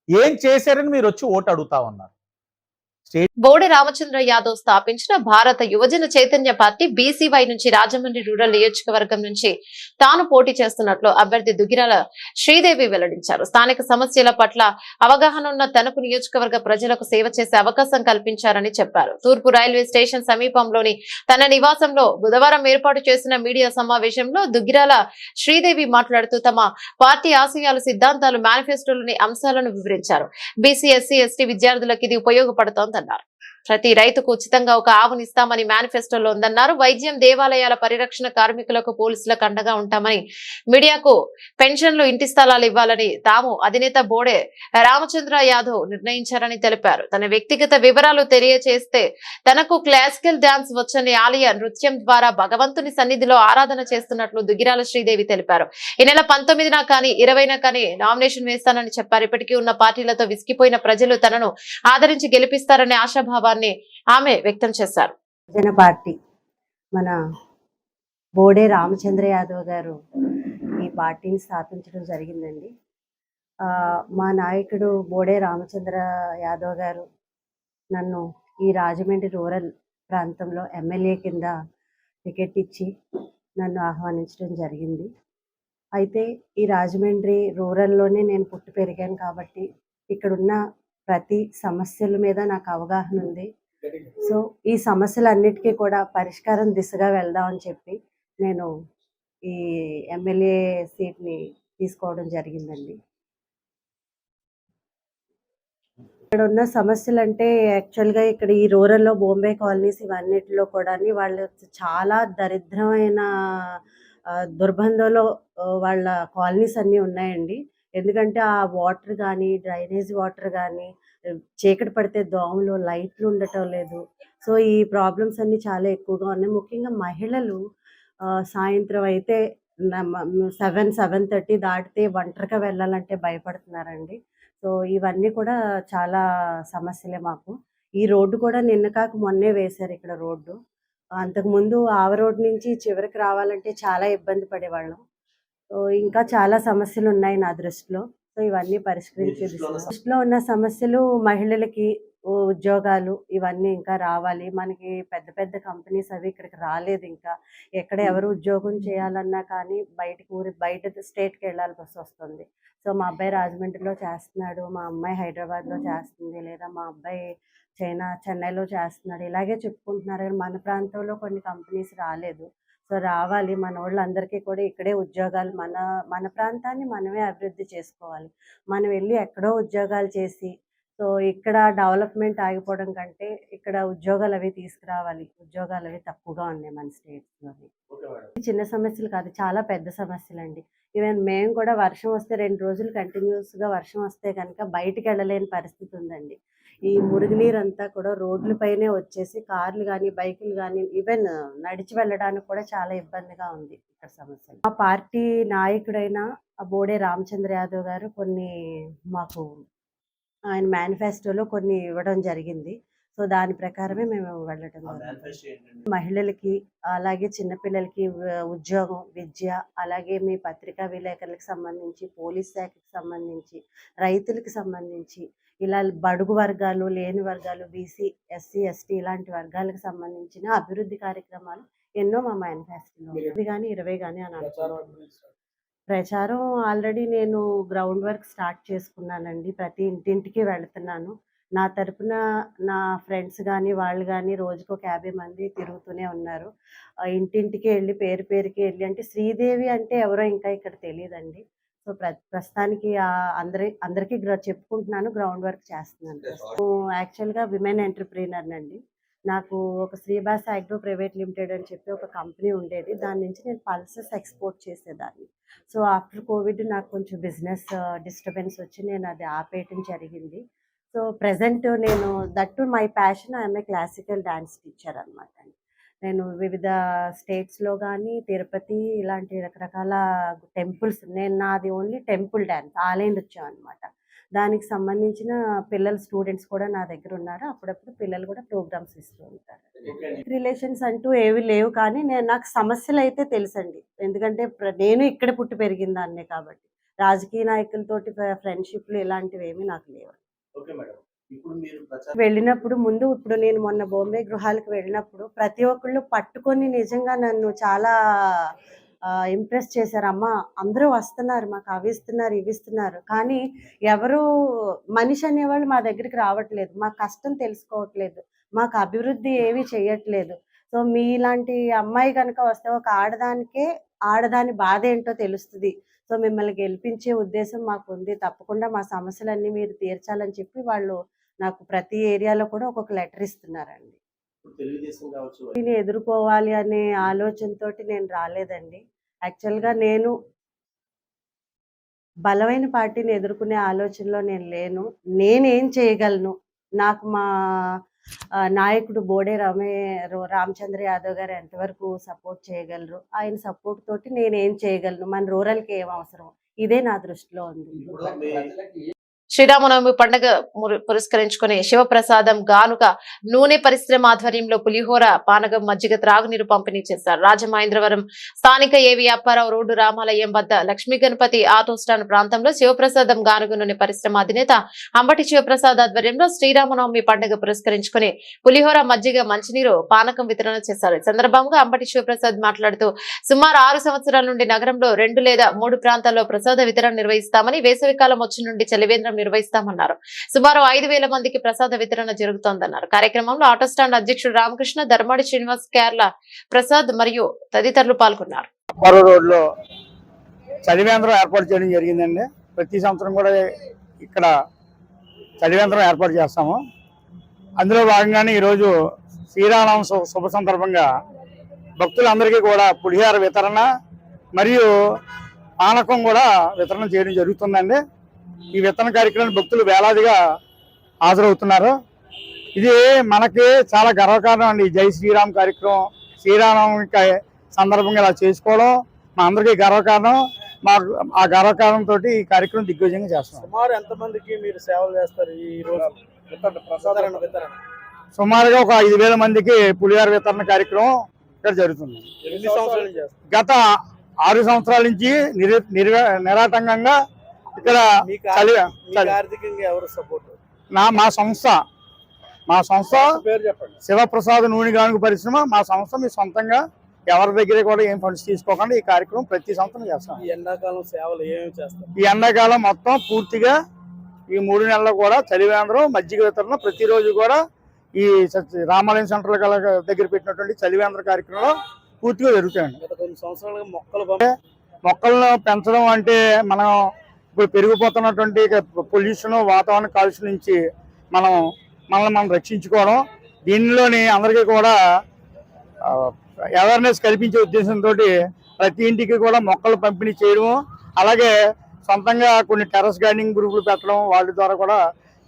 ఏం చేశారని మీరు వచ్చి ఓటు అడుగుతా ఉన్నారు? బోడే రామచంద్ర యాదవ్ స్థాపించిన భారత యువజన చైతన్య పార్టీ బీసీవై నుంచి రాజమండ్రి రూరల్ నియోజకవర్గం నుంచి తాను పోటీ చేస్తున్నట్లు అభ్యర్థి దుగ్గిరాల శ్రీదేవి వెల్లడించారు. స్థానిక సమస్యల పట్ల అవగాహన ఉన్న తనకు నియోజకవర్గ ప్రజలకు సేవ చేసే అవకాశం కల్పించారని చెప్పారు. తూర్పు రైల్వే స్టేషన్ సమీపంలోని తన నివాసంలో బుధవారం ఏర్పాటు చేసిన మీడియా సమావేశంలో దుగ్గిరాల శ్రీదేవి మాట్లాడుతూ తమ పార్టీ ఆశయాలు, సిద్ధాంతాలు, మేనిఫెస్టోలోని అంశాలను వివరించారు. బీసీ, ఎస్సీ, ఎస్టీ విద్యార్థులకు ఇది ఉపయోగపడుతోందన్నారు. ప్రతి రైతుకు ఉచితంగా ఒక ఆవునిస్తామని మేనిఫెస్టోలో ఉందన్నారు. వైద్యం, దేవాలయాల పరిరక్షణ, కార్మికులకు, పోలీసులకు అండగా ఉంటామని, మీడియాకు పెన్షన్లు, ఇంటి స్థలాలు ఇవ్వాలని తాము అధినేత బోడే రామచంద్ర యాదవ్ నిర్ణయించారని తెలిపారు. తన వ్యక్తిగత వివరాలు తెలియచేస్తే తనకు క్లాసికల్ డాన్స్ వచ్చని, ఆలయ నృత్యం ద్వారా భగవంతుని సన్నిధిలో ఆరాధన చేస్తున్నట్లు దుగ్గిరాల శ్రీదేవి తెలిపారు. ఈ నెల 19న కానీ 20న కానీ నామినేషన్ వేస్తానని చెప్పారు. ఇప్పటికీ ఉన్న పార్టీలతో విసిగిపోయిన ప్రజలు తనను ఆదరించి గెలిపిస్తారనే ఆశాభావాన్ని ఆమె వ్యక్తం చేశారు. జన పార్టీ మన బోడే రామచంద్ర యాదవ్ గారు ఈ పార్టీని స్థాపించడం జరిగిందండి. మా నాయకుడు బోడే రామచంద్ర యాదవ్ గారు నన్ను ఈ రాజమండ్రి రూరల్ ప్రాంతంలో ఎమ్మెల్యే కింద టికెట్ ఇచ్చి నన్ను ఆహ్వానించడం జరిగింది. అయితే ఈ రాజమండ్రి రూరల్లోనే నేను పుట్టి పెరిగాను కాబట్టి ఇక్కడున్న ప్రతి సమస్యల మీద నాకు అవగాహన ఉంది. సో ఈ సమస్యలన్నిటికీ కూడా పరిష్కారం దిశగా వెళ్దామని చెప్పి నేను ఈ ఎమ్మెల్యే సీట్ని తీసుకోవడం జరిగిందండి. ఇక్కడ ఉన్న సమస్యలు అంటే యాక్చువల్గా ఇక్కడ ఈ రూరల్లో బాంబే కాలనీస్ ఇవన్నిటిలో కూడా వాళ్ళు చాలా దరిద్రమైన దుర్బంధంలో వాళ్ళ కాలనీస్ అన్నీ ఉన్నాయండి. ఎందుకంటే ఆ వాటర్ కానీ, డ్రైనేజ్ వాటర్ కానీ, చీకటి పడితే దోమలు, లైట్లు ఉండటం లేదు. సో ఈ ప్రాబ్లమ్స్ అన్నీ చాలా ఎక్కువగా ఉన్నాయి. ముఖ్యంగా మహిళలు సాయంత్రం అయితే 7:30 దాటితే ఒంటరిగా వెళ్ళాలంటే భయపడుతున్నారండి. సో ఇవన్నీ కూడా చాలా సమస్యలే మాకు. ఈ రోడ్డు కూడా నిన్న కాక మొన్నే వేశారు ఇక్కడ రోడ్డు. అంతకుముందు ఆవ రోడ్ నుంచి చివరికి రావాలంటే చాలా ఇబ్బంది పడేవాళ్ళం. సో ఇంకా చాలా సమస్యలు ఉన్నాయి నా దృష్టిలో. సో ఇవన్నీ పరిష్కరించే దృష్టిలో ఉన్న సమస్యలు మహిళలకి ఉద్యోగాలు ఇవన్నీ ఇంకా రావాలి. మనకి పెద్ద పెద్ద కంపెనీస్ అవి ఇక్కడికి రాలేదు ఇంకా. ఎక్కడ ఎవరు ఉద్యోగం చేయాలన్నా కానీ బయట స్టేట్కి వెళ్ళాల్సి వస్తుంది. సో మా అబ్బాయి రాజమండ్రిలో చేస్తున్నాడు, మా అమ్మాయి హైదరాబాద్లో చేస్తుంది, లేదా మా అబ్బాయి చెన్నైలో చేస్తున్నాడు. ఇలాగే చెప్పుకుంటున్నారు కానీ మన ప్రాంతంలో కొన్ని కంపెనీస్ రాలేదు. సో రావాలి, మన వాళ్ళందరికీ కూడా ఇక్కడే ఉద్యోగాలు, మన ప్రాంతాన్ని మనమే అభివృద్ధి చేసుకోవాలి. మనం వెళ్ళి ఎక్కడో ఉద్యోగాలు చేసి సో ఇక్కడ డెవలప్మెంట్ ఆగిపోవడం కంటే ఇక్కడ ఉద్యోగాలు అవి తీసుకురావాలి. ఉద్యోగాలు అవి తక్కువగా ఉన్నాయి మన స్టేట్స్లోని. చిన్న సమస్యలు కాదు, చాలా పెద్ద సమస్యలు అండి. ఈవెన్ మేము కూడా వర్షం వస్తే 2 రోజులు కంటిన్యూస్గా వర్షం వస్తే కనుక బయటికి వెళ్ళలేని పరిస్థితి ఉందండి. ఈ మురుగునీరు అంతా కూడా రోడ్లపైనే వచ్చేసి కార్లు కానీ, బైకులు కానీ, ఈవెన్ నడిచి వెళ్ళడానికి కూడా చాలా ఇబ్బందిగా ఉంది ఇక్కడ సమస్యలు. మా పార్టీ నాయకుడైన బోడే రామచంద్ర యాదవ్ గారు మాకు ఆయన మేనిఫెస్టోలో కొన్ని ఇవ్వడం జరిగింది. సో దాని ప్రకారమే మేము వెళ్ళటం జరిగింది. మహిళలకి అలాగే చిన్నపిల్లలకి ఉద్యోగం, విద్య, అలాగే మీ పత్రికా విలేకరులకు సంబంధించి, పోలీస్ శాఖకి సంబంధించి, రైతులకు సంబంధించి, ఇలా బడుగు వర్గాలు, లేని వర్గాలు, బీసీ, ఎస్సీ, ఎస్టీ ఇలాంటి వర్గాలకు సంబంధించిన అభివృద్ధి కార్యక్రమాలు ఎన్నో మా మేనిఫెస్టోలో 10 కానీ 20 కానీ అని అనుకుంటున్నాను. ప్రచారం ఆల్రెడీ నేను గ్రౌండ్ వర్క్ స్టార్ట్ చేసుకున్నానండి. ప్రతి ఇంటింటికి వెళ్తున్నాను. నా తరపున నా ఫ్రెండ్స్ కానీ వాళ్ళు కానీ రోజుకు ఒక 50 మంది తిరుగుతూనే ఉన్నారు. ఇంటింటికి వెళ్ళి పేరు పేరుకి వెళ్ళి అంటే శ్రీదేవి అంటే ఎవరో ఇంకా ఇక్కడ తెలియదండి. సో ప్రస్తుతానికి అందరికీ చెప్పుకుంటున్నాను, గ్రౌండ్ వర్క్ చేస్తున్నాను. యాక్చువల్గా విమెన్ ఎంటర్ప్రీనర్ అండి. నాకు ఒక శ్రీబాస్ అగ్రో ప్రైవేట్ లిమిటెడ్ అని చెప్పి ఒక కంపెనీ ఉండేది. దాని నుంచి నేను పల్సెస్ ఎక్స్పోర్ట్ చేసేదాన్ని. సో ఆఫ్టర్ కోవిడ్ నాకు కొంచెం బిజినెస్ డిస్టర్బెన్స్ వచ్చి నేను అది ఆపేయటం జరిగింది. సో ప్రెజెంట్ నేను that my passion I'm a classical dance teacher అనమాట. నేను వివిధ స్టేట్స్లో కానీ తిరుపతి ఇలాంటి రకరకాల టెంపుల్స్, నాది ఓన్లీ టెంపుల్ డ్యాన్స్, ఆలయ నృత్యం అనమాట. దానికి సంబంధించిన పిల్లలు స్టూడెంట్స్ కూడా నా దగ్గర ఉన్నారు. అప్పుడప్పుడు పిల్లలు కూడా ప్రోగ్రామ్స్ ఇస్తూ ఉంటారు. రిలేషన్స్ అంటూ ఏవి లేవు, కానీ నాకు సమస్యలు అయితే తెలుసండి. ఎందుకంటే నేను ఇక్కడ పుట్టి పెరిగిన దాన్నే కాబట్టి రాజకీయ నాయకులతోటి ఫ్రెండ్షిప్లు ఇలాంటివి ఏమీ నాకు లేవు. వెళ్ళినప్పుడు ఇప్పుడు నేను మొన్న బాంబే గృహాలకు వెళ్ళినప్పుడు ప్రతి ఒక్కళ్ళు పట్టుకొని నిజంగా నన్ను చాలా ఇంప్రెస్ చేశారు. అమ్మ అందరూ వస్తున్నారు, మాకు అవి ఇస్తున్నారు ఇవి ఇస్తున్నారు, కానీ ఎవరు మనిషి అనేవాళ్ళు మా దగ్గరికి రావట్లేదు, మా కష్టం తెలుసుకోవట్లేదు, మాకు అభివృద్ధి ఏమీ చేయట్లేదు. సో మీలాంటి అమ్మాయి కనుక వస్తే ఒక ఆడదాని బాధ ఏంటో తెలుస్తుంది. సో మిమ్మల్ని గెలిపించే ఉద్దేశం మాకు ఉంది, తప్పకుండా మా సమస్యలన్నీ మీరు తీర్చాలని చెప్పి వాళ్ళు నాకు ప్రతి ఏరియాలో కూడా ఒక్కొక్క లెటర్ ఇస్తున్నారండి. దీన్ని ఎదుర్కోవాలి అనే ఆలోచనతోటి నేను రాలేదండి. యాక్చువల్గా నేను బలమైన పార్టీని ఎదుర్కొనే ఆలోచనలో నేను లేను. నేనేం చేయగలను, నాకు మా నాయకుడు బోడే రామచంద్ర యాదవ్ గారు ఎంతవరకు సపోర్ట్ చేయగలరు, ఆయన సపోర్ట్ తోటి నేనేం చేయగలను, మన రూరల్కి ఏం అవసరం, ఇదే నా దృష్టిలో ఉంది. శ్రీరామనవమి పండుగ పురస్కరించుకుని శివప్రసాదం గానుక నూనె పరిశ్రమ ఆధ్వర్యంలో పులిహోర, పానకం, మజ్జిగ, త్రాగునీరు పంపిణీ చేశారు. రాజమహేంద్రవరం స్థానిక ఏవి అప్పారావు రోడ్డు రామాలయం వద్ద లక్ష్మీ గణపతి ఆటో స్టాండ్ ప్రాంతంలో శివప్రసాదం గానుగ నూనె పరిశ్రమ అధినేత అంబటి శివప్రసాద్ ఆధ్వర్యంలో శ్రీరామనవమి పండుగ పురస్కరించుకుని పులిహోర, మజ్జిగ, మంచినీరు, పానకం వితరణ చేశారు. ఈ సందర్భంగా అంబటి శివప్రసాద్ మాట్లాడుతూ సుమారు 6 సంవత్సరాల నుండి నగరంలో 2 లేదా 3 ప్రాంతాల్లో ప్రసాద వితరణ నిర్వహిస్తామని, వేసవికాలం వచ్చి నుండి చలివేంద్రం నిర్వహిస్తామన్నారు. సుమారు 5,000 మందికి ప్రసాద వితరణ జరుగుతోందన్నారు. కార్యక్రమంలో ఆటో స్టాండ్ అధ్యక్షుడు రామకృష్ణ, ధర్మాడి శ్రీనివాస్, కేరళ ప్రసాద్ మరియు తదితరులు పాల్గొన్నారు. రోడ్లో చలివేంద్రం ఏర్పాటు చేయడం జరిగిందండి. ప్రతి సంవత్సరం కూడా ఇక్కడ చలివేంద్రం ఏర్పాటు చేస్తాము. అందులో భాగంగానే ఈరోజు శ్రీరామనవమి శుభ సందర్భంగా భక్తులందరికీ కూడా పులిహార వితరణ మరియు పానకం కూడా వితరణ చేయడం జరుగుతుందండి. ఈ విత్తన కార్యక్రమాన్ని భక్తులు వేలాదిగా హాజరవుతున్నారు. ఇది మనకి చాలా గర్వకారణం అండి. జై శ్రీరామ్ కార్యక్రమం శ్రీరామనవమి సందర్భంగా ఇలా చేసుకోవడం మా అందరికీ గర్వకారణం. ఆ గర్వకారణంతో ఈ కార్యక్రమం దిగ్విజయంగా చేస్తాం. సుమారు ఎంతమందికి మీరు సేవలు చేస్తారు ఈ రోజు ప్రసాదరణ వితరణ? సుమారుగా ఒక 5,000 మందికి పులిహార వితరణ కార్యక్రమం ఇక్కడ జరుగుతుంది. గత 6 సంవత్సరాల నుంచి నిరాటంకంగా ఇక్కడ మా సంస్థ పేరు చెప్పండి. శివప్రసాద్ నూనె గానుగ పరిశ్రమ మా సంస్థ. మీ సొంతంగా ఎవరి దగ్గర కూడా ఏం ఫండ్స్ తీసుకోకుండా ఈ కార్యక్రమం ప్రతి సంవత్సరం చేస్తాం. ఈ ఎండాకాలం సేవలు ఏమేమి చేస్తాం? ఈ ఎండాకాలం మొత్తం పూర్తిగా ఈ 3 నెలలు కూడా చలివేంద్రం, మజ్జిగ వితరణ ప్రతిరోజు కూడా ఈ రామాలయం సెంటర్ దగ్గర పెట్టినటువంటి చలివేంద్ర కార్యక్రమంలో పూర్తిగా జరుగుతాయండి. గత కొన్ని సంవత్సరాలుగా మొక్కలను పెంచడం అంటే మనం ఇప్పుడు పెరిగిపోతున్నటువంటి పొల్యూషన్, వాతావరణ కాలుష్యం నుంచి మనల్ని రక్షించుకోవడం, దీనిలోని అందరికీ కూడా అవేర్నెస్ కల్పించే ఉద్దేశంతో ప్రతి ఇంటికి కూడా మొక్కలు పంపిణీ చేయడము, అలాగే సొంతంగా కొన్ని టెర్రస్ గార్డెనింగ్ గ్రూపులు పెట్టడం, వాటి ద్వారా కూడా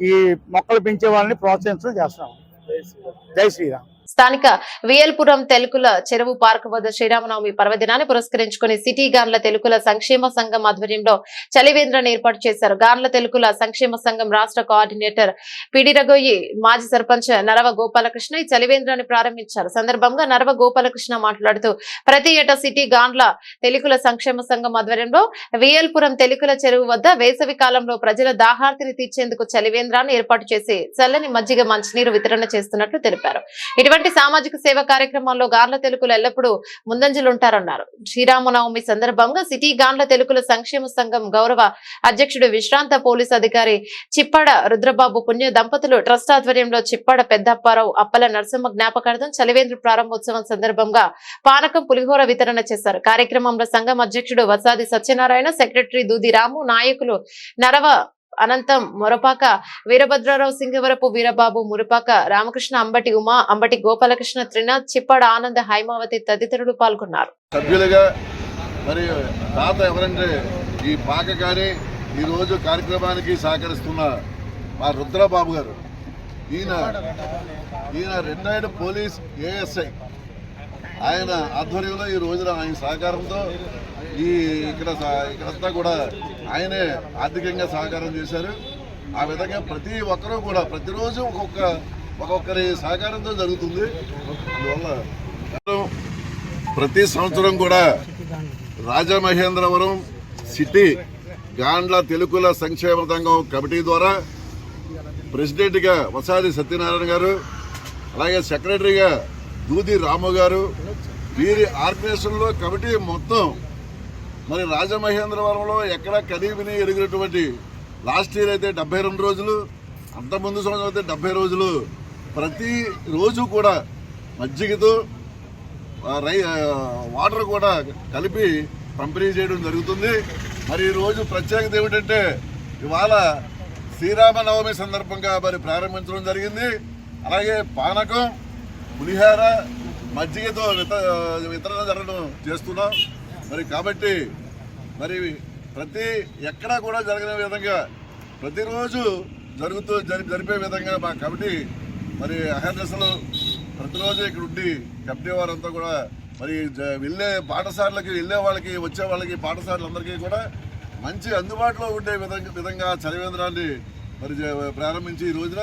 ఈ మొక్కలు పెంచే వాళ్ళని ప్రోత్సహించడం చేస్తాం. జై శ్రీరామ్. స్థానిక వియల్పురం తెలుగుల చెరువు పార్క్ వద్ద శ్రీరామనవమి పర్వదినాన్ని పురస్కరించుకుని సిటీ గాన్ల తెలుగుల సంక్షేమ సంఘం ఆధ్వర్యంలో చలివేంద్రాన్ని ఏర్పాటు చేశారు. గాన్ల తెలుగుల సంక్షేమ సంఘం రాష్ట్ర కోఆర్డినేటర్ పిడిరగొయ్యి, మాజీ సర్పంచ్ నరవ గోపాలకృష్ణ ఈ చలివేంద్రాన్ని ప్రారంభించారు. సందర్భంగా నరవ గోపాలకృష్ణ మాట్లాడుతూ ప్రతి ఏటా సిటీ గాన్ల తెలుగుల సంక్షేమ సంఘం ఆధ్వర్యంలో వియల్పురం తెలుగుల చెరువు వద్ద వేసవి కాలంలో ప్రజల దాహార్తిని తీర్చేందుకు చలివేంద్రాన్ని ఏర్పాటు చేసి చల్లని మజ్జిగ, మంచినీరు వితరణ చేస్తున్నట్లు తెలిపారు. ఇటువంటి ఇలాంటి సామాజిక సేవ కార్యక్రమాల్లో గాండ్ల తెలుగులు ఎల్లప్పుడూ ముందంజలుంటారన్నారు. శ్రీరామనవమి సందర్భంగా సిటీ గాండ్ల తెలుగుల సంక్షేమ సంఘం గౌరవ అధ్యక్షుడు విశ్రాంత పోలీస్ అధికారి చిప్పాడ రుద్రబాబు పుణ్య దంపతులు ట్రస్ట్ ఆధ్వర్యంలో చిప్పాడ పెద్దప్పారావు అప్పల నరసింహ జ్ఞాపకార్థం చలివేంద్ర ప్రారంభోత్సవం సందర్భంగా పానకం పులిహోర వితరణ చేశారు. కార్యక్రమంలో సంఘం అధ్యక్షుడు వసాది సత్యనారాయణ, సెక్రటరీ దూది రాము, నాయకులు నరవ అనంతం, మొరపాక వీరభద్రరావు, సింగవరపు వీరబాబు, మురపాక రామకృష్ణ, అంబటి ఉమా, అంబటి గోపాలకృష్ణ, త్రినాథ్, చిప్పాడ ఆనంద, హైమావతి తదితరులు పాల్గొన్నారు. సభ్యులుగా మరి తాత ఎవరంటే ఈ పాక కానీ ఈ రోజు కార్యక్రమానికి సహకరిస్తున్న మా రుద్రబాబు గారు, ఈయన రిటైర్డ్ పోలీస్ ఏఎస్ఐ. ఆయన ఆధ్వర్యంలో ఈ రోజున ఆయన సహకారంతో ఇక్కడంతా కూడా ఆయనే ఆర్థికంగా సహకారం చేశారు. ఆ విధంగా ప్రతి ఒక్కరూ కూడా ప్రతిరోజు ఒక్కొక్కరి సహకారంతో జరుగుతుంది. అందువల్ల ప్రతి సంవత్సరం కూడా రాజమహేంద్రవరం సిటీ గాండ్ల తెలుగుల సంక్షేమ సంఘం కమిటీ ద్వారా ప్రెసిడెంట్గా వసాది సత్యనారాయణ గారు, అలాగే సెక్రటరీగా దూది రాము గారు, వీరి ఆర్గనైజేషన్లో కమిటీ మొత్తం మరి రాజమహేంద్రవరంలో ఎక్కడ కనీవిని ఎరిగినటువంటి లాస్ట్ ఇయర్ అయితే 72 రోజులు, అంతకుముందు సంవత్సరం అయితే 70 రోజులు ప్రతి రోజు కూడా మజ్జిగతో వాటర్ కూడా కలిపి పంపిణీ చేయడం జరుగుతుంది. మరి ఈరోజు ప్రత్యేకత ఏమిటంటే ఇవాళ శ్రీరామనవమి సందర్భంగా మరి ప్రారంభించడం జరిగింది. అలాగే పానకం, పులిహార, మజ్జిగతో వితరణ జరగడం చేస్తున్నాం. మరి కాబట్టి మరి ప్రతి ఎక్కడా కూడా జరగని విధంగా ప్రతిరోజు జరిపే విధంగా మా కమిటీ మరి అహర్నిశలు ప్రతిరోజు ఇక్కడ ఉండి కమిటీ వారంతా కూడా మరి వెళ్ళే పాఠశాలకి వెళ్ళే వాళ్ళకి వచ్చే వాళ్ళకి పాఠశాలలందరికీ కూడా మంచి అందుబాటులో ఉండే విధంగా చలివేంద్రాన్ని మరి ప్రారంభించి ఈ రోజున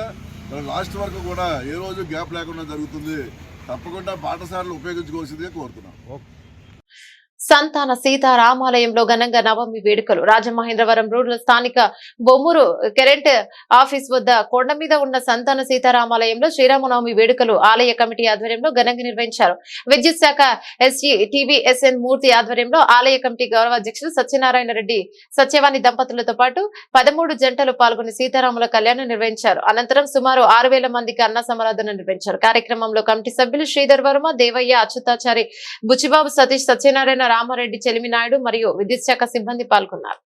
మరి లాస్ట్ వరకు కూడా ఏ రోజు గ్యాప్ లేకుండా జరుగుతుంది. తప్పకుండా పాఠశాలలు ఉపయోగించుకోవాల్సిందిగా కోరుతున్నాం. సంతాన సీతారామాలయంలో ఘనంగా నవమి వేడుకలు. రాజమహేంద్రవరం రూరల్ స్థానిక బొమ్మూరు కరెంట్ ఆఫీస్ వద్ద కొండ మీద ఉన్న సంతాన సీతారామాలయంలో శ్రీరామనవమి వేడుకలు ఆలయ కమిటీ ఆధ్వర్యంలో ఘనంగా నిర్వహించారు. విద్యుత్ శాఖ ఎస్జీ టీవీఎస్ఎన్ మూర్తి ఆధ్వర్యంలో ఆలయ కమిటీ గౌరవ అధ్యక్షులు సత్యనారాయణ రెడ్డి, సత్యవాణి దంపతులతో పాటు 13 జంటలు పాల్గొని సీతారాముల కళ్యాణం నిర్వహించారు. అనంతరం సుమారు 6,000 మందికి అన్న సమారాధన నిర్వహించారు. కార్యక్రమంలో కమిటీ సభ్యులు శ్రీధర్ వర్మ, దేవయ్య, అచ్యుతాచారి, బుచ్చిబాబు, సతీష్, సత్యనారాయణ, రామారెడ్డి, చెలిమి నాయుడు మరియు విద్యుత్ శాఖ సిబ్బంది పాల్గొన్నారు.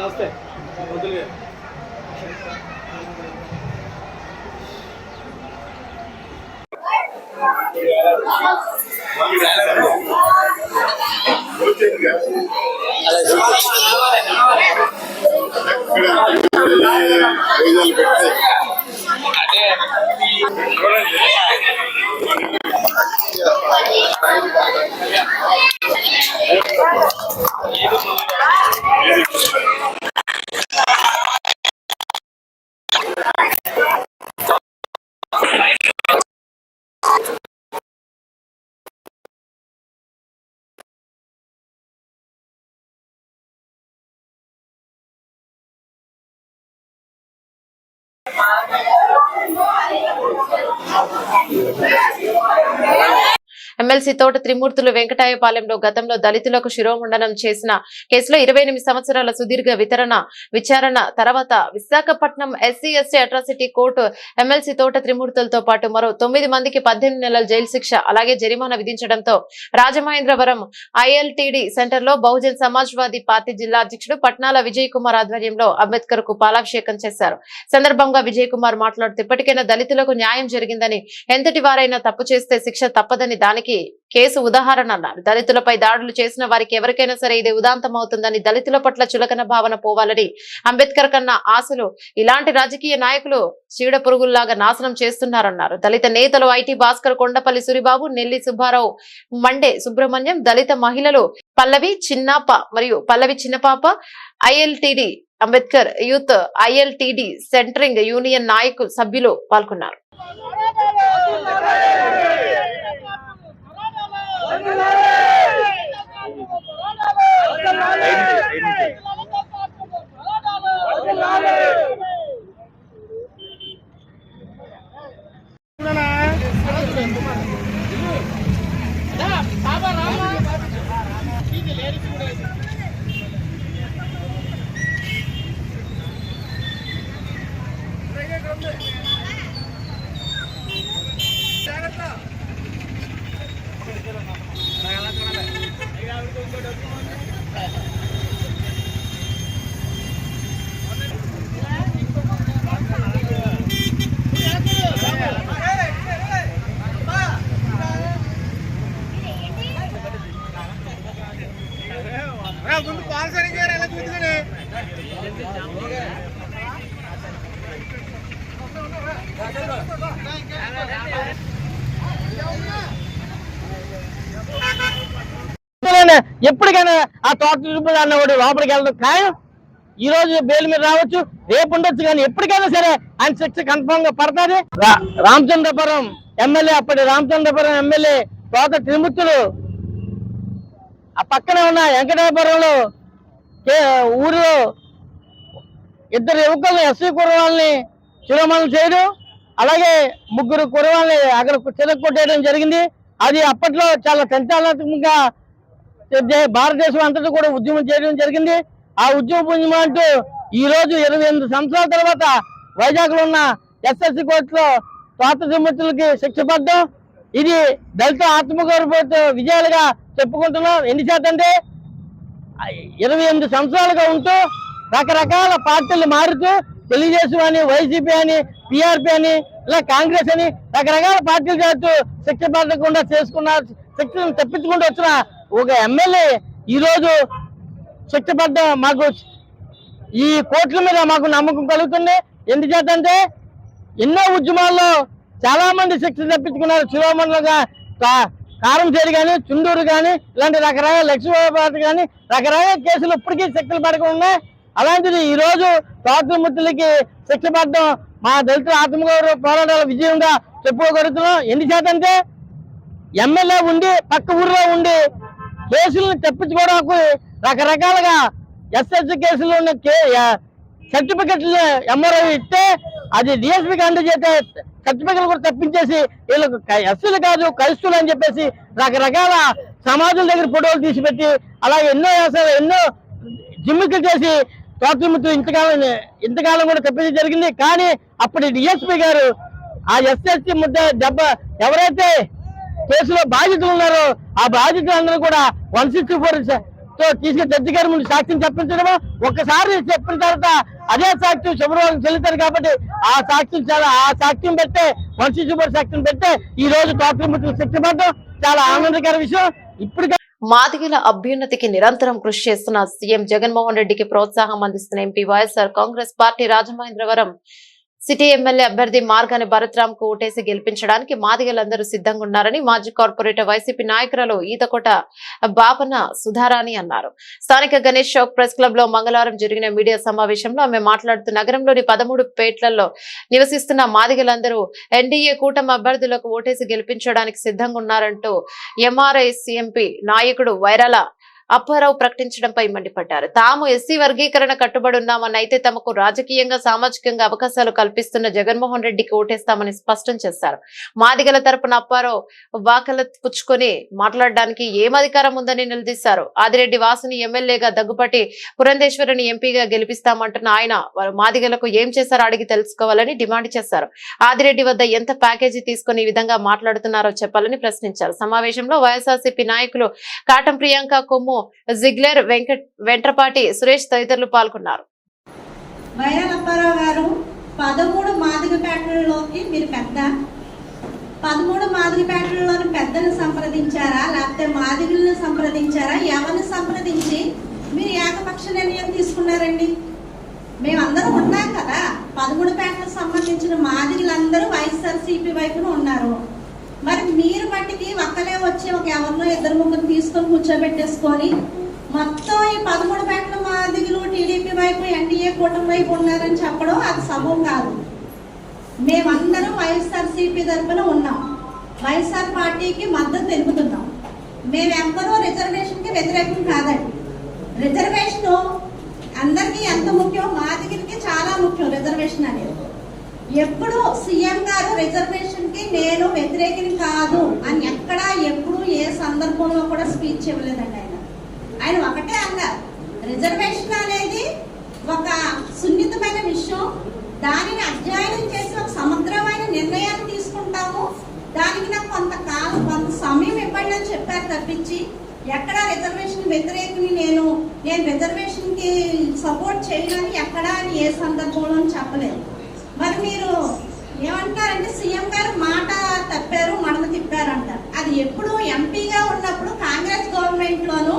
నమస్తే ఎమ్మెల్సీ తోట త్రిమూర్తులు వెంకటాయపాలెంలో గతంలో దళితులకు శిరోముండనం చేసిన కేసులో 28 సంవత్సరాల సుదీర్ఘ విచారణ తర్వాత విశాఖపట్నం ఎస్సీ/ఎస్టీ అట్రాసిటీ కోర్టు ఎమ్మెల్సీ తోట త్రిమూర్తులతో పాటు మరో 9 మందికి 18 నెలల జైలు శిక్ష అలాగే జరిమానా విధించడంతో రాజమహేంద్రవరం ఐఎల్టీడీ సెంటర్ లో బహుజన్ సమాజ్వాదీ పార్టీ జిల్లా అధ్యక్షుడు పట్నాల విజయ్ కుమార్ ఆధ్వర్యంలో అంబేద్కర్ కు పాలాభిషేకం చేశారు. సందర్భంగా విజయ్ కుమార్ మాట్లాడుతూ ఇప్పటికైనా దళితులకు న్యాయం జరిగిందని, ఎంతటి వారైనా తప్పు చేస్తే శిక్ష తప్పదని దానికి కేసు ఉదాహరణ అన్నారు. దళితులపై దాడులు చేసిన వారికి ఎవరికైనా సరే ఇది ఉదాంతం అవుతుందని, దళితుల పట్ల చులకన భావన పోవాలని, అంబేద్కర్ కన్నా ఆశలు ఇలాంటి రాజకీయ నాయకులు చీడ పురుగుల్లాగా నాశనం చేస్తున్నారన్నారు. దళిత నేతలు ఐటీ భాస్కర్, కొండపల్లి సూరిబాబు, నెల్లి సుబ్బారావు, మండే సుబ్రహ్మణ్యం, దళిత మహిళలు పల్లవి చిన్నప్ప మరియు Pallavi Chinnapapa, ILTD Ambedkar youth ILTD centring union నాయకులు సభ్యులు పాల్గొన్నారు. ఎప్పటికైనా ఆ తోట అన్నవాడు లోపలికి వెళ్ళడం ఖాయం. ఈ రోజు బెయిల్ మీద రావచ్చు, రేపు ఉండొచ్చు, కానీ ఎప్పటికైనా సరే ఆయన శిక్ష కన్ఫర్మ్ గా పడుతుంది. రామచంద్రపురం ఎమ్మెల్యే, అప్పటి రామచంద్రపురం ఎమ్మెల్యే తోట త్రిమూర్తులు ఆ పక్కనే ఉన్న వెంకటాపురంలో ఊరిలో 2 యువకులను ఎస్సీ కుర్రవాళ్ళని శిరోమణం చేయడం, అలాగే 3 కుర్రవాళ్ళని అక్కడ చిరగొట్టేయడం జరిగింది. అది అప్పట్లో చాలా సంచలనాత్మకంగా భారతదేశం అంతటా కూడా ఉద్యమం చేయడం జరిగింది. ఆ ఉద్యమం అంటూ ఈ రోజు 28 సంవత్సరాల తర్వాత వైజాగ్ లో ఉన్న ఎస్ఎస్సి కోర్టులో తోట త్రిమూర్తులకి శిక్ష పడ్డం, ఇది దళిత ఆత్మగౌరవ విజయాలుగా చెప్పుకుంటున్నాం. ఎన్ని శాతం అంటే 28 సంవత్సరాలుగా ఉంటూ రకరకాల పార్టీలు మారుతూ తెలుగుదేశం అని, వైసీపీ అని, పిఆర్పి అని, ఇలా కాంగ్రెస్ అని రకరకాల పార్టీలు చేస్తూ శిక్ష పడకుండా చేసుకున్న, శిక్షను తప్పించుకుంటూ వచ్చిన ఒక ఎమ్మెల్యే ఈ రోజు శిక్ష పడ్డ మాకు ఈ కోర్టుల మీద మాకు నమ్మకం కలుగుతుంది. ఎందుచేతంటే ఎన్నో ఉద్యమాల్లో చాలా మంది శిక్ష తప్పించుకున్నారు. శిరోమణులుగా కారంచేరి కానీ, చుండూరు కానీ, ఇలాంటి రకరకాల లక్ష్మీబాబు కానీ రకరకాల కేసులు ఇప్పటికీ శిక్షలు పడకుండా ఉన్నాయి. అలాంటిది ఈ రోజు తోట త్రిమూర్తులకి శిక్ష పడడం మా దళితుల ఆత్మగౌరవ పోరాటాల విజయంగా చెప్పుకోగలుగుతున్నాం. ఎన్ని శాతం అంటే ఎమ్మెల్యే ఉండి పక్క ఊర్లో ఉండి కేసులను తప్పించుకోవడానికి రకరకాలుగా ఎస్ఎస్సి కేసులు ఉన్న సర్టిఫికెట్లు ఎంఆర్ఓ ఇస్తే అది డిఎస్పీకి అందజేస్తే సర్టిఫికెట్లు కూడా తప్పించేసి వీళ్ళకు ఎస్సీలు కాదు క్రైస్తువులు అని చెప్పేసి రకరకాల సమాజుల దగ్గర ఫోటోలు తీసిపెట్టి అలాగే ఎన్నో జిమ్మికలు చేసి తోట త్రిమూర్తులు ఇంతకాలం కూడా తప్పించడం జరిగింది. కానీ అప్పటి డిఎస్పీ గారు ఆ ఎస్ఎస్సి ముద్ద ఎవరైతే కేసులో బాధితులు ఉన్నారో ఆ బాధితులందరూ కూడా 164 తో తీసుకుని జడ్జి గారి ముందు సాక్ష్యం చెప్పించడము, ఒక్కసారి చెప్పిన తర్వాత అదే సాక్ష్యం శుభ్రవాళ్ళకి చెల్లుతారు కాబట్టి ఆ సాక్ష్యం పెట్టే 164 సాక్ష్యం పెట్టే ఈ రోజు తోట త్రిమూర్తులు శిక్ష పడడం చాలా ఆనందకర విషయం. ఇప్పుడు మాదిగల అభ్యున్నతికి నిరంతరం కృషి చేస్తున్న సీఎం జగన్మోహన్ రెడ్డికి ప్రోత్సాహం అందిస్తున్న MP YSR Congress party Rajamahendravaram city MLA అభ్యర్థి మార్గాని భరత్రామ్ కు ఓటేసి గెలిపించడానికి మాదిగలందరూ సిద్ధంగా ఉన్నారని మాజీ కార్పొరేటర్ వైసీపీ నాయకురాలు ఈతకోట బాపన సుధారాణి అన్నారు. స్థానిక గణేష్ చౌక్ ప్రెస్ క్లబ్ లో మంగళవారం జరిగిన మీడియా సమావేశంలో ఆమె మాట్లాడుతూ నగరంలోని 13 పేట్లలో నివసిస్తున్న మాదిగలందరూ ఎన్డీఏ కూటమి అభ్యర్థులకు ఓటేసి గెలిపించడానికి సిద్ధంగా ఉన్నారంటూ ఎంఆర్ఐ ఎంపీ నాయకుడు వైరాల అప్పారావు ప్రకటించడంపై మండిపడ్డారు. తాము ఎస్సీ వర్గీకరణ కట్టుబడి ఉన్నామని, అయితే తమకు రాజకీయంగా సామాజికంగా అవకాశాలు కల్పిస్తున్న జగన్మోహన్ రెడ్డికి ఓటేస్తామని స్పష్టం చేశారు. మాదిగల తరపున అప్పారావు వాకల పుచ్చుకొని మాట్లాడడానికి ఏం అధికారం ఉందని నిలదీశారు. ఆదిరెడ్డి వాసుని ఎమ్మెల్యేగా, దగ్గుపాటి పురంధేశ్వరిని ఎంపీగా గెలిపిస్తామంటున్న ఆయన వారు మాదిగలకు ఏం చేశారో అడిగి తెలుసుకోవాలని డిమాండ్ చేశారు. ఆదిరెడ్డి వద్ద ఎంత ప్యాకేజీ తీసుకుని ఈ విధంగా మాట్లాడుతున్నారో చెప్పాలని ప్రశ్నించారు. సమావేశంలో వైఎస్ఆర్సీపీ నాయకులు కాటం ప్రియాంక, కొమ్ము జిగ్లెర్, వెంట్రపాటి సురేష్ తదితరులు పాల్గొన్నారు. వైఎల్ అప్పారావు గారు 13 మాదిగపేటలలోకి మీరు 13 మాదిగపేటలలోని పెద్దలను సంప్రదించారా, లేకపోతే మాదిగులను సంప్రదించారా? ఎవరిని సంప్రదించి మీరు ఏకపక్ష నిర్ణయం తీసుకున్నారండి? మేమందరం ఉన్నాం కదా. 13 పేటలకు సంబంధించిన మాదిగులందరూ వైఎస్ఆర్సీపీ వైపున ఉన్నారు. మరి మీరు మట్టికి ఒక్కలే వచ్చి ఒక ఎవరినో 2-3 తీసుకొని కూర్చోబెట్టేసుకొని మొత్తం ఈ 13 పేటల మాదిగులు టీడీపీ వైపు, ఎన్డీఏ కూటమి వైపు ఉన్నారని చెప్పడం అది సబబు కాదు. మేమందరం వైఎస్ఆర్సీపీ తరఫున ఉన్నాం, వైఎస్ఆర్ పార్టీకి మద్దతు తెలుపుతున్నాం. మేమెవ్వరూ రిజర్వేషన్కి వ్యతిరేకం కాదండి. రిజర్వేషన్ అందరికీ ఎంత ముఖ్యం, మాదిగులకి చాలా ముఖ్యం రిజర్వేషన్ అనేది. ఎప్పుడు సీఎం గారు రిజర్వేషన్ కి నేను వ్యతిరేకిని కాదు అని ఎక్కడా ఎప్పుడు ఏ సందర్భంలో కూడా స్పీచ్ ఇవ్వలేదండి. ఆయన ఒకటే అన్నారు, రిజర్వేషన్ అనేది ఒక సున్నితమైన విషయం, దానిని అధ్యయనం చేసి ఒక సమగ్రమైన నిర్ణయాన్ని తీసుకుంటాము, దానికి నాకు కొంత సమయం ఇవ్వండి అని చెప్పారు తప్పించి ఎక్కడా రిజర్వేషన్ వ్యతిరేకిని నేను రిజర్వేషన్ కి సపోర్ట్ చేయడానికి ఎక్కడా అని ఏ సందర్భంలో చెప్పలేదు. మరి మీరు ఏమంటారంటే సీఎం గారు మాట తప్పారు, మడమ తిప్పారు అంటారు. అది ఎప్పుడు ఎంపీగా ఉన్నప్పుడు కాంగ్రెస్ గవర్నమెంట్ లోను,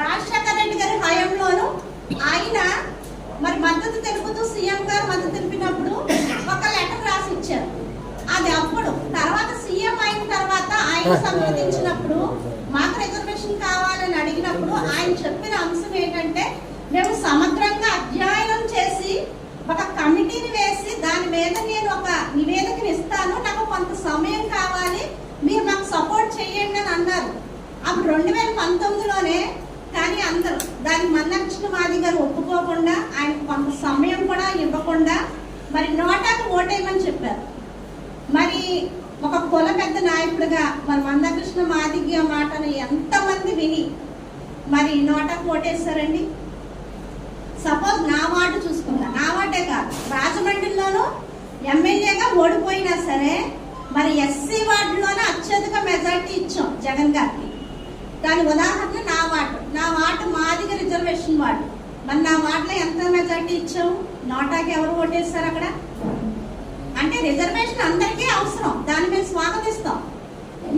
రాజశేఖర రెడ్డి గారి హయాంలోను ఆయన మరి మద్దతు తెలుపుతూ సీఎం గారు మద్దతు తెలిపినప్పుడు ఒక లెటర్ రాసి ఇచ్చారు. అది అప్పుడు తర్వాత సీఎం అయిన తర్వాత ఆయన సంప్రదించినప్పుడు మాకు రిజర్వేషన్ కావాలని అడిగినప్పుడు ఆయన చెప్పిన అంశం ఏంటంటే, మేము సమగ్రంగా అధ్యయనం చేసి ఒక కమిటీని వేసి దాని మీద నేను ఒక నివేదికను ఇస్తాను, నాకు కొంత సమయం కావాలి, మీరు నాకు సపోర్ట్ చేయండి అని అన్నారు. అప్పుడు 2019లోనే. కానీ అందరూ దానికి మన్నకృష్ణ మాది గారు ఒప్పుకోకుండా, ఆయనకు కొంత సమయం కూడా ఇవ్వకుండా మరి నోటాకు ఓటేయమని చెప్పారు. మరి ఒక కుల పెద్ద నాయకుడిగా మరి మందకృష్ణ మాదిగ మాటను ఎంతమంది విని మరి నోటాకు ఓటేస్తారండి? సపోజ్ నా వార్డు చూసుకుందా, నా వార్డే కాదు, రాజమండ్రిలోనూ ఎమ్మెల్యేగా ఓడిపోయినా సరే మరి ఎస్సీ వార్డులోనే అత్యధిక మెజార్టీ ఇచ్చాం జగన్ గారికి. దాని ఉదాహరణ నా వార్డు మాదిగ రిజర్వేషన్ వార్డు. మరి నా వార్డులో ఎంత మెజార్టీ ఇచ్చాం? నోటాకి ఎవరు ఓటేస్తారు అక్కడ? అంటే రిజర్వేషన్ అందరికీ అవసరం, దాన్ని మేము స్వాగతిస్తాం.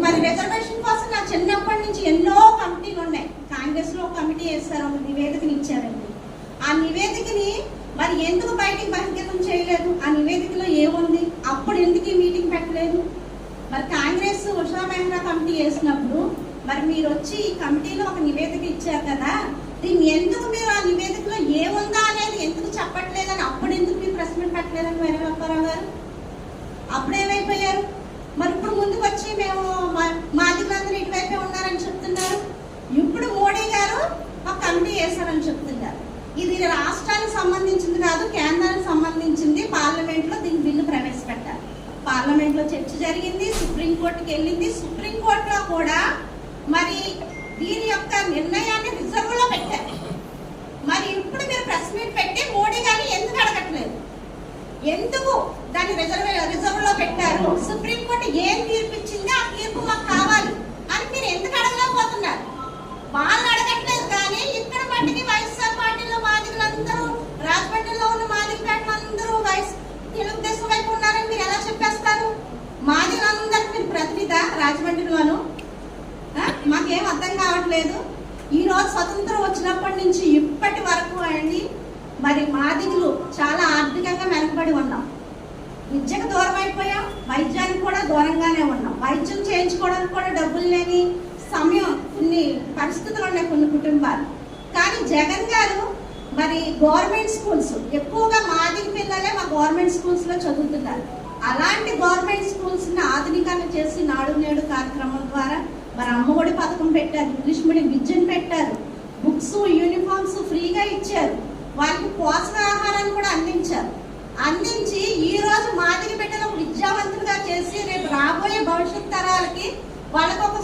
మరి రిజర్వేషన్ కోసం నా చిన్నప్పటి నుంచి ఎన్నో కమిటీలు ఉన్నాయి. కాంగ్రెస్ లో ఒక కమిటీ వేస్తారు, ఒక నివేదికని ఇచ్చారండి. ఆ నివేదికని మరి ఎందుకు బయటికి బహిర్గతం చేయలేదు? ఆ నివేదికలో ఏముంది? అప్పుడు ఎందుకు ఈ మీటింగ్ పెట్టలేదు? మరి కాంగ్రెస్ ఉషా మెహ్రా కమిటీ వేసినప్పుడు మరి మీరు వచ్చి ఈ కమిటీలో ఒక నివేదిక ఇచ్చారు కదా, దీన్ని ఎందుకు మీరు ఆ నివేదికలో ఏముందా అనేది ఎందుకు చెప్పట్లేదని అప్పుడు ఎందుకు మీరు ప్రెస్ మీట్ పెట్టలేదని వైఎల్ అప్పారావు గారు అప్పుడేమైపోయారు? మరి ఇప్పుడు ముందుకు వచ్చి మేము మాదిగలందరూ ఇటువైపే ఉన్నారని చెప్తున్నారు. ఇప్పుడు మోడీ గారు ఒక కమిటీ వేశారని చెప్తున్నారు. ఇది రాష్ట్రానికి సంబంధించింది కాదు, కేంద్రానికి సంబంధించింది. పార్లమెంట్ లో దీని బిల్లు ప్రవేశపెట్టారు. పార్లమెంట్ లో చర్చ జరిగింది, సుప్రీంకోర్టుకి వెళ్ళింది. సుప్రీంకోర్టులో కూడా మరి దీని యొక్క నిర్ణయాన్ని రిజర్వ్ లో పెట్టారు. మరి ఇప్పుడు మీరు ప్రెస్ మీట్ పెట్టి మోడీ గారిని ఎందుకు అడగట్లేదు? ఎందుకు దాన్ని రిజర్వ్ లో పెట్టారు? సుప్రీంకోర్టు ఏం తీర్పు ఇచ్చింది, ఆ తీర్పు మాకు కావాలి అని మీరు ఎందుకు అడగలేకపోతున్నారు? వాళ్ళు అడగట్లేదు. కానీ ఇక్కడ మట్టికి వైఎస్ఆర్ పార్టీలో మాదిగలందరూ, రాజమండ్రిలో ఉన్న మాదిగపేటలందరూ తెలుగుదేశం వైపు ఉన్నారని మీరు ఎలా చెప్పేస్తారు? మాదిగలందరికీ మీరు ప్రతినిధా రాజమండ్రిలోను? మాకేం అర్థం కావట్లేదు. ఈ రోజు స్వతంత్రం వచ్చినప్పటి నుంచి ఇప్పటి వరకు అండి మరి మాదిగలు చాలా ఆర్థికంగా వెనకబడి ఉన్నాం. విద్యకు దూరం అయిపోయాం, వైద్యానికి కూడా దూరంగానే ఉన్నాం. వైద్యం చేయించుకోవడానికి కూడా డబ్బులు లేని సమయం, కొన్ని పరిస్థితులు ఉన్నాయి కొన్ని కుటుంబాలు. కానీ జగన్ గారు మరి గవర్నమెంట్ స్కూల్స్, ఎక్కువగా మాదిగ పిల్లలే మా గవర్నమెంట్ స్కూల్స్ లో చదువుతున్నారు. అలాంటి గవర్నమెంట్ స్కూల్స్ ని ఆధునికరణ చేసి నాడు నేడు కార్యక్రమం ద్వారా మరి అమ్మఒడి పథకం పెట్టారు, ఇంగ్లీష్ మీడియం విద్యను పెట్టారు. బుక్స్, యూనిఫామ్స్ ఫ్రీగా ఇచ్చారు. వాళ్ళకి పోషకాహారాన్ని కూడా అందించి ఈ రోజు మాదిగ బిడ్డలకు విద్యావంతులుగా చేసి రేపు రాబోయే భవిష్యత్ తరాలకి వాళ్ళకు ఒక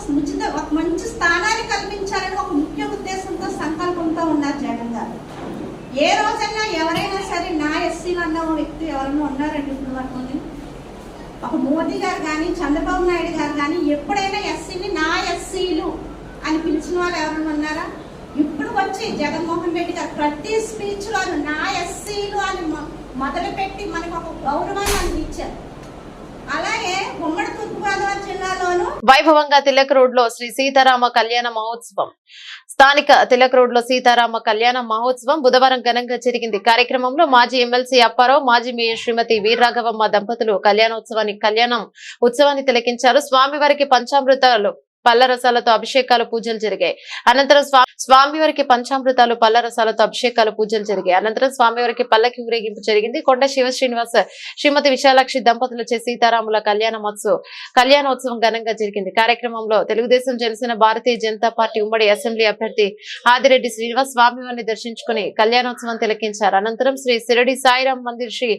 మంచి స్థానాన్ని కల్పించాలని ఒక ముఖ్య ఉద్దేశంతో, సంకల్పంతో ఉన్నారు జగన్ గారు. ఏ రోజైనా ఎవరైనా సరే నా ఎస్సీలు అన్న వ్యక్తి ఎవరైనా ఉన్నారండి ఇప్పుడు వరకు? ఒక మోదీ గారు కానీ చంద్రబాబు నాయుడు గారు కానీ ఎప్పుడైనా ఎస్సీని నా ఎస్సీలు అని పిలిచిన వాళ్ళు ఎవరైనా ఉన్నారా? ఇప్పుడు వచ్చి జగన్మోహన్ రెడ్డి గారు ప్రతి స్పీచ్ లోను నా ఎస్సీలు అని మొదలుపెట్టి మనకు ఒక గౌరవాన్ని అందించారు. అలాగే ఉమ్మడి తూర్పుగోదావరి జిల్లాలోను వైభవంగా తిలక్ రోడ్ లో శ్రీ సీతారామ కళ్యాణ మహోత్సవం. స్థానిక తిలక్ రోడ్ లో సీతారామ కళ్యాణ మహోత్సవం బుధవారం ఘనంగా జరిగింది. కార్యక్రమంలో మాజీ ఎమ్మెల్సీ అప్పారావు, మాజీ మేయర్ శ్రీమతి వీర్రాఘవమ్మ దంపతులు కళ్యాణ ఉత్సవాన్ని తిలకించారు. స్వామివారికి పంచామృతాలు, పళ్ళ రసాలతో అభిషేకాలు, పూజలు జరిగాయి. అనంతరం స్వామివారికి పంచామృతాలు, పళ్ళ రసాలతో అభిషేకాలు, పూజలు జరిగాయి. అనంతరం స్వామివారికి పల్లకి ఊరేగింపు జరిగింది. కొండ శివ శ్రీనివాస్, శ్రీమతి విశాలాక్షి దంపతులచే సీతారాముల కళ్యాణోత్సవం ఘనంగా జరిగింది. కార్యక్రమంలో తెలుగుదేశం, జనసేన, భారతీయ జనతా పార్టీ ఉమ్మడి అసెంబ్లీ అభ్యర్థి ఆదిరెడ్డి శ్రీనివాస్ స్వామివారిని దర్శించుకుని కళ్యాణోత్సవం తిలకించారు. అనంతరం శ్రీ సిరడి సాయిరాం మందిర్ శ్రీ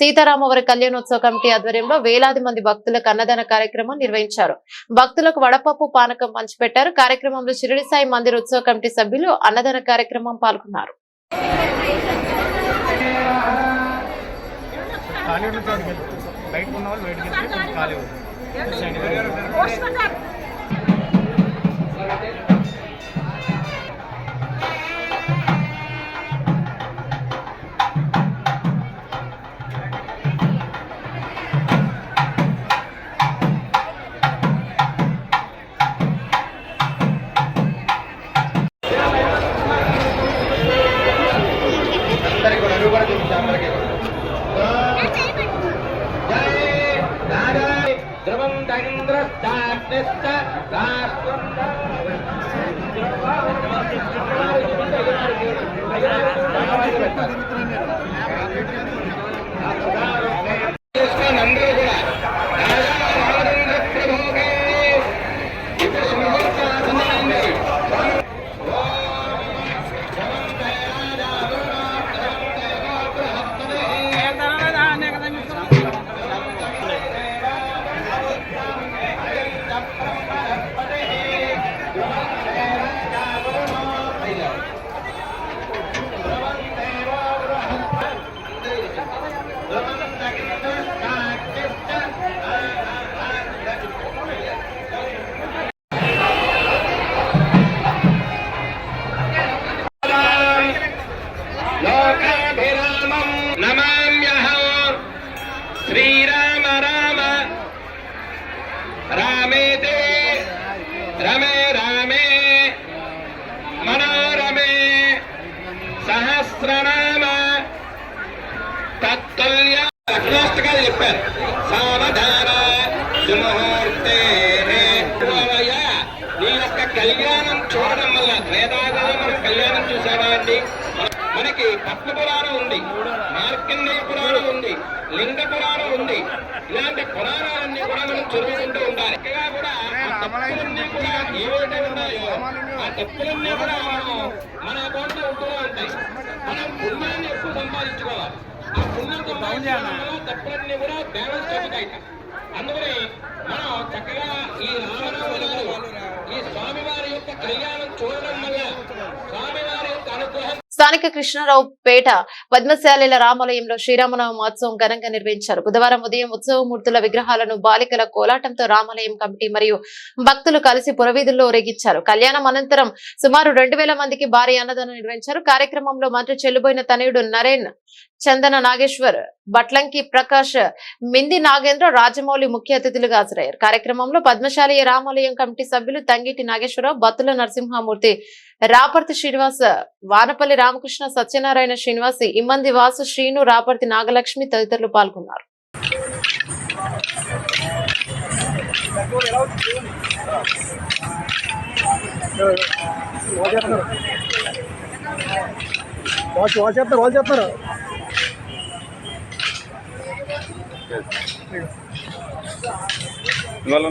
సీతారామవారి కళ్యాణోత్సవ కమిటీ ఆధ్వర్యంలో వేలాది మంది భక్తులకు అన్నదాన కార్యక్రమం నిర్వహించారు. భక్తులకు వడపప్పు, పానకం పంచిపెట్టారు. కార్యక్రమంలో షిరిడి సాయి మందిర్ ఉత్సవ కమిటీ సభ్యులు అన్నదాన కార్యక్రమం పాల్గొన్నారు. శ్రీరామ రామ రామేతే రమే రామే మనోరమే సహస్రనామ తత్తుల్య అగ్నోస్తకాలు చెప్పారు. సావధాన సుముహూర్తే నీ యొక్క కళ్యాణం చూడడం వల్ల వేదాలలో మనం కళ్యాణం చూసావా అండి? మనకి పద్మ పురాణం ఉంది, మార్కండేయ పురాణం ఉంది, లింగ పురాణం ఉంది. ఇలాంటి పురాణాలన్నీ కూడా మనం చదువుకుంటూ ఉండాలి. ఇంకా కూడా ఆ తప్పులన్నీ కూడా ఏవైతే ఉన్నాయో ఆ తప్పులన్నీ కూడా మన అకౌంట్ లో ఉంటూనే ఉంటాయి. మనం పుణ్యాన్ని ఎక్కువ సంపాదించుకోవాలి. ఆ పుణ్యం సంపాదించడం వల్ల తప్పులన్నీ కూడా బ్యాలెన్స్ అవుతాయి. అందుకని మనం చక్కగా ఈ రామనవమి ఈ స్వామివారి యొక్క కళ్యాణం చూడడం వల్ల స్వామివారి యొక్క అనుగ్రహం. స్థానిక కృష్ణారావు పేట పద్మశాలిల రామాలయంలో శ్రీరామనవమి మహోత్సవం ఘనంగా నిర్వహించారు. బుధవారం ఉదయం ఉత్సవమూర్తుల విగ్రహాలను బాలికల కోలాటంతో రామాలయం కమిటీ మరియు భక్తులు కలిసి పురవీధుల్లో ఊరేగించారు. కళ్యాణం అనంతరం సుమారు 2000 మందికి భారీ అన్నదానం నిర్వహించారు. కార్యక్రమంలో మంత్రి చెల్లుబోయిన తనయుడు నరేన్, చందన నాగేశ్వర్, బట్లంకి ప్రకాష్, మింది నాగేంద్ర, రాజమౌళి ముఖ్య అతిథులుగా హాజరయ్యారు. కార్యక్రమంలో పద్మశాలి రామాలయం కమిటీ సభ్యులు తంగిటి నాగేశ్వరరావు, బత్తుల నరసింహమూర్తి, రాపర్తి శ్రీనివాస్, వానపల్లి రామకృష్ణ, సత్యనారాయణ శ్రీనివాసి, ఇమ్మంది వాసు, శ్రీను, రాపర్తి నాగలక్ష్మి తదితరులు పాల్గొన్నారు. ఇవాళ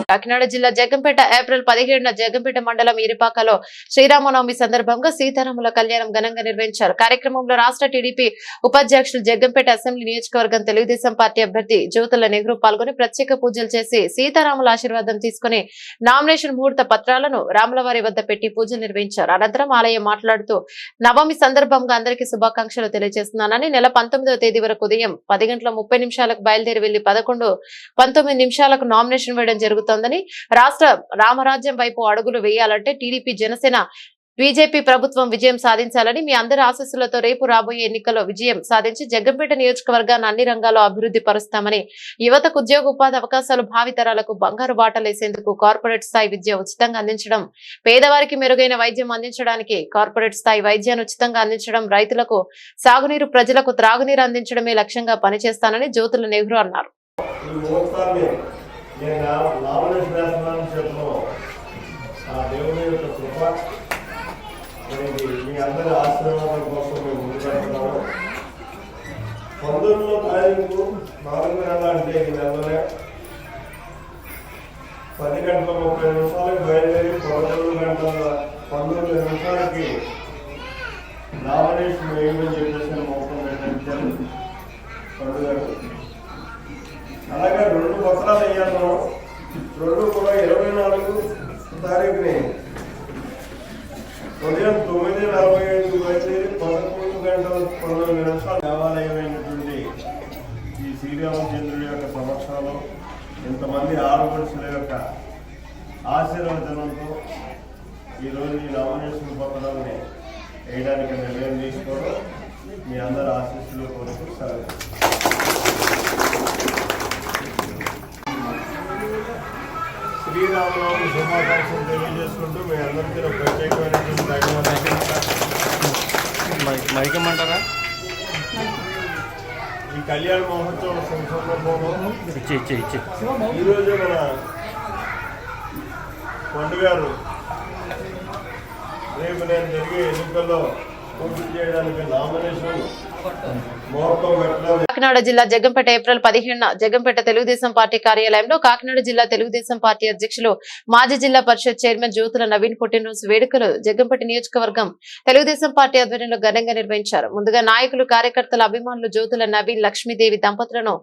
కాకినాడ జిల్లా జగ్గంపేట ఏప్రిల్ 17న జగ్గంపేట మండలం ఇరిపాకలో శ్రీరామనవమి సందర్భంగా సీతారాముల కళ్యాణం ఘనంగా నిర్వహించారు. కార్యక్రమంలో రాష్ట్ర టీడీపీ ఉపాధ్యక్షులు జగ్గంపేట అసెంబ్లీ నియోజకవర్గం తెలుగుదేశం పార్టీ అభ్యర్థి జ్యోతుల నెహ్రూ పాల్గొని ప్రత్యేక పూజలు చేసి సీతారాముల ఆశీర్వాదం తీసుకుని నామినేషన్ ముహూర్త పత్రాలను రాములవారి వద్ద పెట్టి పూజలు నిర్వహించారు. అనంతరం ఆలయం మాట్లాడుతూ నవమి సందర్భంగా అందరికీ శుభాకాంక్షలు తెలియజేస్తున్నానని నెల 19వ తేదీ వరకు ఉదయం 10:30 బయలుదేరి వెళ్లి 11:19 నామినేషన్ వేయడం జరుగుతోందని, రాష్ట్ర రామరాజ్యం వైపు అడుగులు వేయాలంటే టీడీపీ, జనసేన, బీజేపీ ప్రభుత్వం విజయం సాధించాలని మీ అందరి ఆశీస్సులతో రేపు రాబోయే ఎన్నికల్లో విజయం సాధించి జగ్గంపేట నియోజకవర్గాన్ని అన్ని రంగాల్లో అభివృద్ధి పరుస్తామని, యువతకు ఉద్యోగ ఉపాధి అవకాశాలు, భావితరాలకు బంగారు బాటలేసేందుకు కార్పొరేట్ స్థాయి విద్య ఉచితంగా అందించడం, పేదవారికి మెరుగైన వైద్యం అందించడానికి కార్పొరేట్ స్థాయి వైద్యాన్ని ఉచితంగా అందించడం, రైతులకు సాగునీరు, ప్రజలకు త్రాగునీరు అందించడమే లక్ష్యంగా పనిచేస్తానని జ్యోతుల నెహ్రూ అన్నారు. మీ అందరి ఆశీర్వాదం కోసం మేము ముందుకెళ్తున్నాము. 19వ తారీఖు 4 నెలల అంటే ఈ నెలలోనే 10:30 బయలుదేరి 19 నిమిషాలకి నామినేషన్ వేయమని చెప్పేసి మౌఖం పెట్టించారు పండు గారు. అలాగే 2 పత్రాలు అయ్యాను. 2 కూడా 24 తారీఖుని ఉదయం 9:45 బయలుదేరి 11:19 దేవాలయమైనటువంటి ఈ శ్రీరామచంద్రుడి యొక్క సమక్షంలో ఇంతమంది ఆడపడుచుల యొక్క ఆశీర్వచనంతో ఈరోజు ఈ నామినేషన్ పత్రాలని వేయడానికి నిర్ణయం తీసుకోవడం మీ అందరి ఆశీస్సులు కోరుతూ సెలవు. శ్రీరామనవమి శుభాకాంక్షలు తెలియజేసుకుంటూ మీ అందరికీ ప్రత్యేకమైనటువంటి మైకమంటారా ఈ కళ్యాణ మహోత్సవం సందర్భంలో ఈరోజు మన పండు గారు రేపు నేను జరిగే ఎన్నికల్లో పోటీ చేయడానికి నామినేషన్ కాకినాడ జిల్లా జగ్గంపేట ఏప్రిల్ 17న జగ్గంపేట తెలుగుదేశం పార్టీ కార్యాలయంలో కాకినాడ జిల్లా తెలుగుదేశం పార్టీ అధ్యక్షులు, మాజీ జిల్లా పరిషత్ చైర్మన్ జ్యోతుల నవీన్ పుట్టినరోజు వేడుకలు జగ్గంపేట నియోజకవర్గం తెలుగుదేశం పార్టీ ఆధ్వర్యంలో ఘనంగా నిర్వహించారు. ముందుగా నాయకులు, కార్యకర్తల, అభిమానులు జ్యోతుల నవీన్, లక్ష్మీదేవి దంపతులను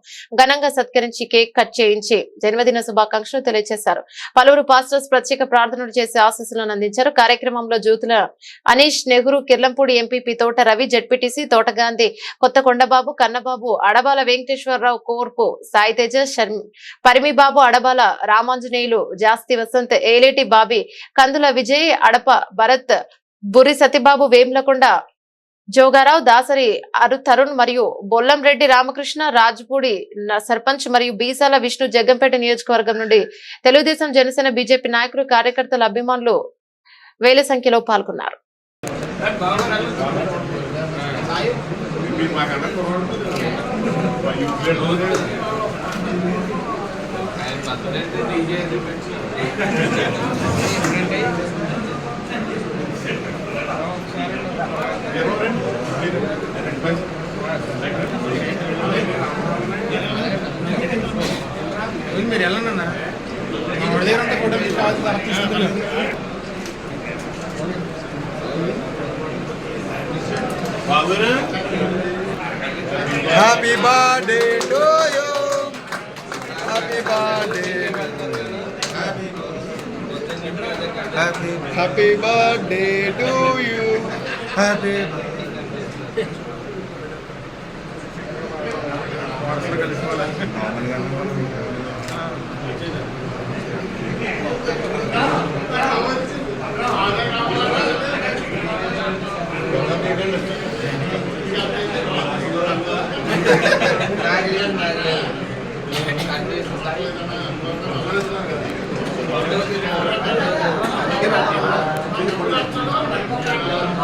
ఘనంగా సత్కరించి కేక్ కట్ చేయించి జన్మదిన శుభాకాంక్షలు తెలియజేశారు. పలువురు పాస్టర్స్ ప్రత్యేక ప్రార్థనలు చేసి ఆశీస్సులను అందించారు. కార్యక్రమంలో జ్యోతుల అనీష్ నెహ్రూ, కిర్లంపూడి ఎంపీపీ తోట రవి, జెడ్పీటీసీ తోట గాంధీ, కొత్త కొండబాబు, కన్నబాబు, అడబాల వెంకటేశ్వరరావు, కోర్పు సాయితేజ, పరిమిబాబు, అడబాల రామాంజనేయులు, జాస్తి వసంత్, ఏలేటి బాబీ, కందుల విజయ్, అడప భరత్, బురి సతీబాబు, వేములకొండ జోగారావు, దాసరి తరుణ్ మరియు బొల్లంరెడ్డి రామకృష్ణ, రాజ్పూడి సర్పంచ్ మరియు బీసాల విష్ణు జగ్గంపేట నియోజకవర్గం నుండి తెలుగుదేశం, జనసేన, బీజేపీ నాయకులు, కార్యకర్తల, అభిమానులు వేల సంఖ్యలో పాల్గొన్నారు. మీరు వెళ్ళండి దగ్గరంతా కూడా happy birthday to you, happy birthday, happy birthday to you, happy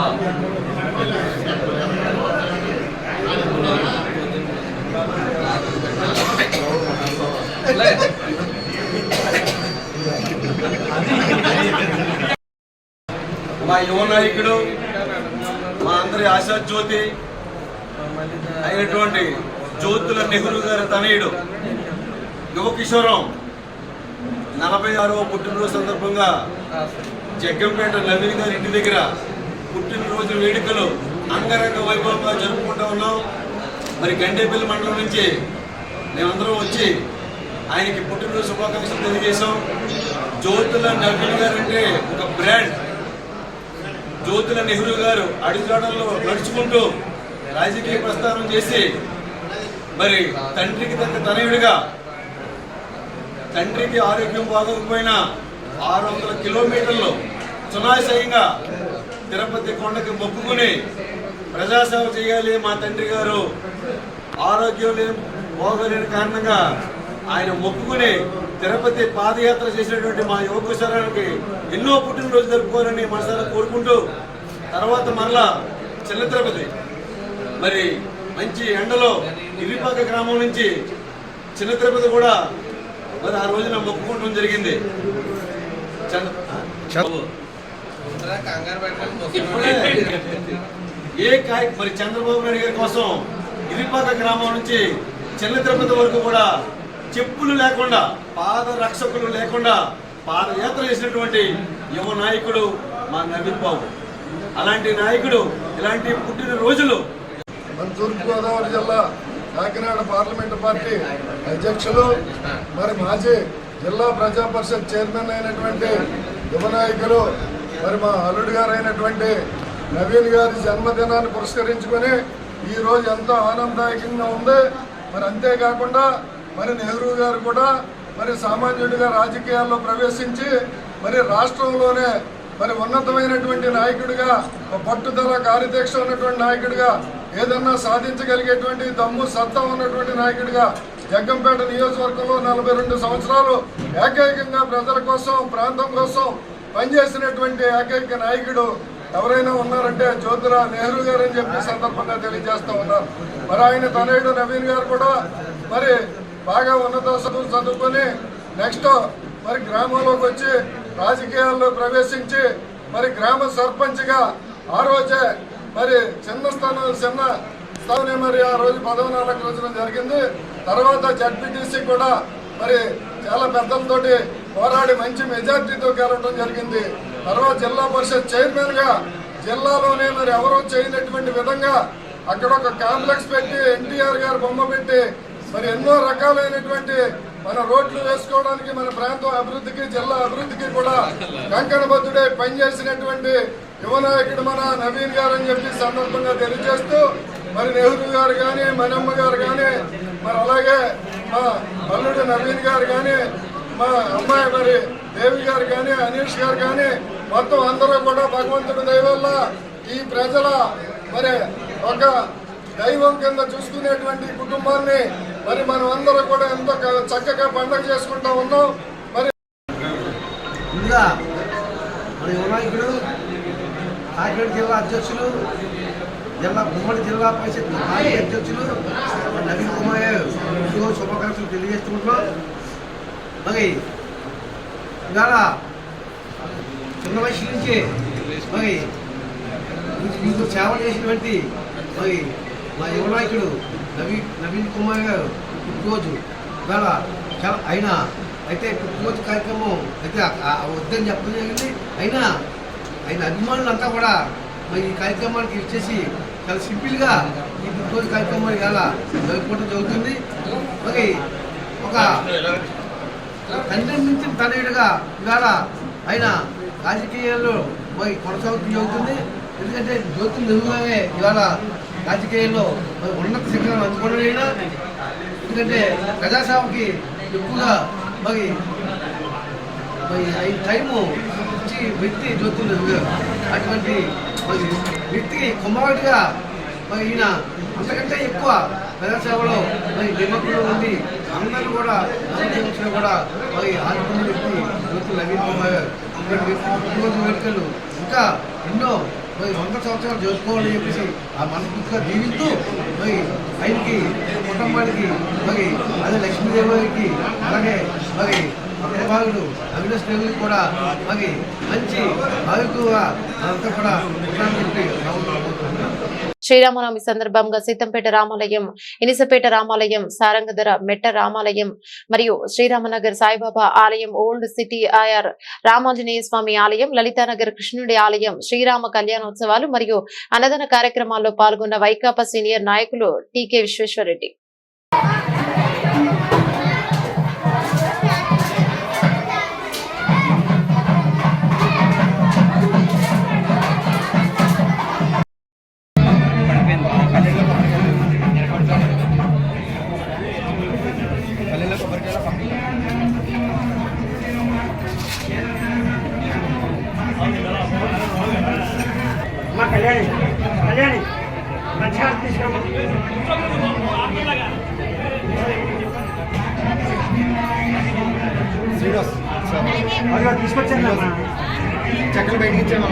మా యువ నాయకుడు, మా అందరి ఆశా జ్యోతి అయినటువంటి జ్యోతుల నెహ్రూ గారి తనయుడు యువ కిషోరం 46వ పుట్టినరోజు సందర్భంగా జగ్గంపేట నవీన్ గారి ఇంటి దగ్గర పుట్టినరోజు వేడుకలు అంగరంగ వైభవంగా జరుపుకుంటూ ఉన్నాం. మరి గండేపల్లి మండలం నుంచి మేమందరం వచ్చి ఆయనకి పుట్టినరోజు శుభాకాంక్షలు తెలియజేశాం. జ్యోతుల నవీన్ గారు అంటే ఒక బ్రాండ్. జ్యోతుల నెహ్రూ గారు అడుగుజాడల్లో నడుచుకుంటూ రాజకీయ ప్రస్థానం చేసి మరి తండ్రికి తగ్గ తనయుడిగా, తండ్రికి ఆరోగ్యం బాగోకపోయినా 600 కిలోమీటర్లు సునాశయంగా తిరుపతి కొండకి మొక్కుకుని ప్రజాసేవ చేయాలి, మా తండ్రి గారు ఆరోగ్యం బాగోలేని కారణంగా ఆయన మొక్కుకుని తిరుపతి పాదయాత్ర చేసినటువంటి మా యువ కిషోరానికి ఎన్నో పుట్టినరోజు జరుపుకోవాలని మనసారా కోరుకుంటూ, తర్వాత మరలా చిన్న తిరుపతి మరి మంచి ఎండలో ఇరిపాక గ్రామం నుంచి చిన్న తిరుపతి కూడా మరి ఆ రోజున మొక్కుకోవడం జరిగింది. మరి చంద్రబాబు నాయుడు గారి కోసం ఇరిపాక గ్రామం నుంచి చిన్న తిరుపతి వరకు కూడా చెప్పులు లేకుండా, పాద రక్షకులు లేకుండా పాదయాత్ర చేసినటువంటి యువ నాయకుడు మా నవీన్ బాబు. అలాంటి నాయకుడు, ఇలాంటి పుట్టిన రోజులు మన తూర్పుగోదావరి జిల్లా కాకినాడ పార్లమెంటు పార్టీ అధ్యక్షులు, మరి మాజీ జిల్లా ప్రజా పరిషత్ చైర్మన్ అయినటువంటి యువ నాయకులు, మరి మా అల్లుడు గారు అయినటువంటి నవీన్ గారి జన్మదినాన్ని పురస్కరించుకొని ఈరోజు ఎంతో ఆనందదాయకంగా ఉంది. మరి అంతేకాకుండా మరి నెహ్రూ గారు కూడా మరి సామాన్యుడిగా రాజకీయాల్లో ప్రవేశించి మరి రాష్ట్రంలోనే మరి ఉన్నతమైనటువంటి నాయకుడిగా, పట్టుదల కార్యదీక్ష ఉన్నటువంటి నాయకుడిగా, ఏదన్నా సాధించగలిగేటువంటి దమ్ము సత్తా ఉన్నటువంటి నాయకుడిగా జగ్గంపేట నియోజకవర్గంలో 42 సంవత్సరాలు ఏకైకంగా ప్రజల కోసం, ప్రాంతం కోసం పనిచేసినటువంటి ఏకైక నాయకుడు ఎవరైనా ఉన్నారంటే జ్యోతుల నెహ్రూ గారు అని చెప్పి సందర్భంగా తెలియజేస్తూ ఉన్నారు. మరి ఆయన తనయుడు నవీన్ గారు కూడా మరి బాగా ఉన్నత చదువుకొని నెక్స్ట్ మరి గ్రామంలోకి వచ్చి రాజకీయాల్లో ప్రవేశించి మరి గ్రామ సర్పంచ్గా ఆ రోజే మరి చిన్న స్థానం మరి ఆ రోజు పదవిని అలంకరించడం జరిగింది. తర్వాత జడ్పీటీసీ కూడా మరి చాలా పెద్దలతోటి పోరాడి మంచి మెజార్టీతో గెలవడం జరిగింది. తర్వాత జిల్లా పరిషత్ చైర్మన్ గా జిల్లాలోనే మరి ఎవరూ చేయనటువంటి విధంగా అక్కడ ఒక కాంప్లెక్స్ పెట్టి ఎన్టీఆర్ గారు బొమ్మ పెట్టి మరి ఎన్నో రకాలైనటువంటి మన రోడ్లు వేసుకోవడానికి, మన ప్రాంతం అభివృద్ధికి, జిల్లా అభివృద్ధికి కూడా కంకణబద్ధుడే పనిచేసినటువంటి యువ నాయకుడు మన నవీన్ గారు అని చెప్పి సందర్భంగా తెలియజేస్తూ, మరి నెహ్రూ గారు కానీ, మనమ్మ గారు కానీ, మరి అలాగే మా అల్లుడు నవీన్ గారు కానీ, మా అమ్మాయి మరి దేవి గారు కానీ, అనీష్ గారు కానీ, మొత్తం అందరూ కూడా భగవంతుడి దయ వల్ల ఈ ప్రజల మరి ఒక దైవం కింద చూసుకునేటువంటి కుటుంబాన్ని మరి మనం అందరం కూడా ఎంతో చక్కగా పండుగ చేసుకుంటా ఉన్నాం. మరి ముందుగా మన యువ నాయకుడు, కాకినాడ జిల్లా అధ్యక్షులు, ఉమ్మడి జిల్లా పరిషత్ మాజీ అధ్యక్షులు నవీన్ కుమార్ శుభాకాంక్షలు తెలియజేస్తున్నాం. మరి ఇవాళ చిన్న వయసు నుంచి మరి మీకు సేవ చేసినటువంటి మరి మా యువ నాయకుడు నవీన్ కుమార్ గారు పుట్టినరోజు ఇవాళ చాలా అయితే పుట్టినరోజు కార్యక్రమం అయితే వద్దని చెప్పడం జరిగింది. ఆయన అభిమానులంతా కూడా మరి ఈ కార్యక్రమానికి ఇచ్చేసి చాలా సింపుల్గా ఈ పుట్టినరోజు కార్యక్రమాన్ని ఇవాళ జరుపుకోవడం జరుగుతుంది. మరి ఒక తండ్రి నుంచి తనయుడిగా ఇవాళ ఆయన రాజకీయాల్లో మరి కొనసాగుతూ జరుగుతుంది. ఎందుకంటే జ్యోతుల నెహ్రూ గారే ఇవాళ రాజకీయాల్లో ఉన్నత శిఖరం అందుకోవడం. ఎందుకంటే ప్రజాసేవకి ఎక్కువగా మరి టైము ఇచ్చి వ్యక్తి జ్యోతుల నెహ్రూ గారు. అటువంటి మరి వ్యక్తికి కుమారుడిగా మరి ఈయన అంతకంటే ఎక్కువ ప్రజాసేవలో మరి నిమగ్నంలో ఉండి అందరూ కూడా కూడా మరి ఆదుకున్న వ్యక్తి జ్యోతుల నవీన్ కుమార్ గారు. ఇటువంటి వ్యక్తి పుట్టినరోజు వేడుకలు ఇంకా ఎన్నో మరి 100 సంవత్సరాలు జరుపుకోవాలని చెప్పేసి ఆ మనస్ఫూర్తిగా దీవిస్తూ మరి ఆయనకి కుటుంబానికి మరి అదే లక్ష్మీదేవికి అలాగే మరి అగ్రభాగుడు అవినాష్ దేవుడికి కూడా మరి మంచి ఆయుకుగా అంతా కూడా ఉంటానని చెప్పి శ్రీరామనవమి సందర్భంగా సీతంపేట రామాలయం, ఇనిసపేట రామాలయం, సారంగధర మెట్ట రామాలయం మరియు శ్రీరామనగర్ సాయిబాబా ఆలయం, ఓల్డ్ సిటీ ఆర్ రామాంజనేయ స్వామి ఆలయం, లలితానగర్ కృష్ణుడి ఆలయం శ్రీరామ కళ్యాణోత్సవాలు మరియు అన్నదాన కార్యక్రమాల్లో పాల్గొన్న వైకాపా సీనియర్ నాయకులు టీకే విశ్వేశ్వరరెడ్డి. తీసుకొచ్చాను చక్కలు బయటికి ఇచ్చాను.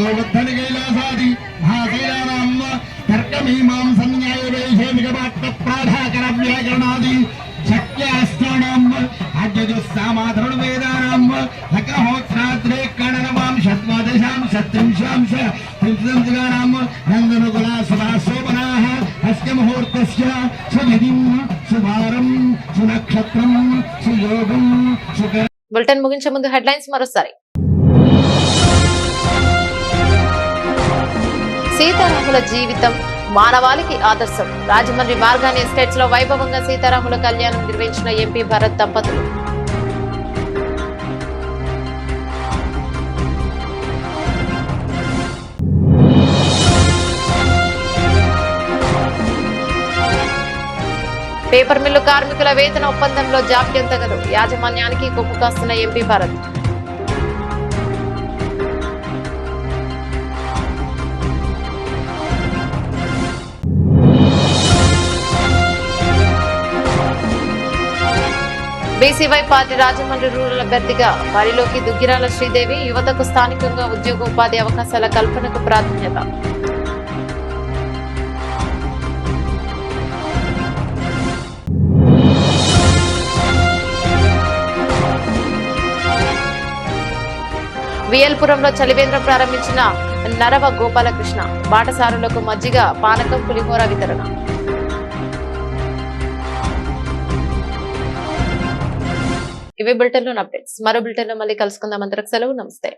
गोवर्धन कैलासादि महाशैलानां तर्कमीमांसं न्यायवैषयिकवाक्यप्राधाकर व्याकरणादि शक्यास्त्राणां अद्यजुस्सामाधरणवेदानां लकहोत्राद्रे कणनवां षद्वादशां षट्त्रिंशांश त्रिंशत्संस्कारां नन्दनुकुला सुभाशोभनाः अस्य मुहूर्तस्य सुविधिं सुवारं सुनक्षत्रं सुयोगं सुकर. బులెటిన్ ముగించే ముందు హెడ్లైన్స్ మరోసారి. సీతారాముల జీవితం మానవాళికి ఆదర్శం. రాజమండ్రి మార్గాని ఎస్టేట్స్ లో వైభవంగా సీతారాముల కళ్యాణం నిర్వహించిన ఎంపీ భరత్ దంపతులు. పేపర్ మిల్లు కార్మికుల వేతన ఒప్పందంలో జాప్యం తగదు. యాజమాన్యానికి కొమ్ము కాస్తున్న MP Bharat. BCY party Rajahmundry rural అభ్యర్థిగా బరిలోకి దుగ్గిరాల శ్రీదేవి. యువతకు స్థానికంగా ఉద్యోగ ఉపాధి అవకాశాల కల్పనకు ప్రాధాన్యత. విఎల్పురంలో చలివేంద్రం ప్రారంభించిన నరవ గోపాలకృష్ణ. బాటసారులకు మజ్జిగ, పానకం, పులిహోర వితరణ. ఇవే బులెటిన్లోని అప్డేట్స్. మరో బులెటిన్లో మళ్ళీ కలుసుకుందాం. అందరికి సెలవు. నమస్తే.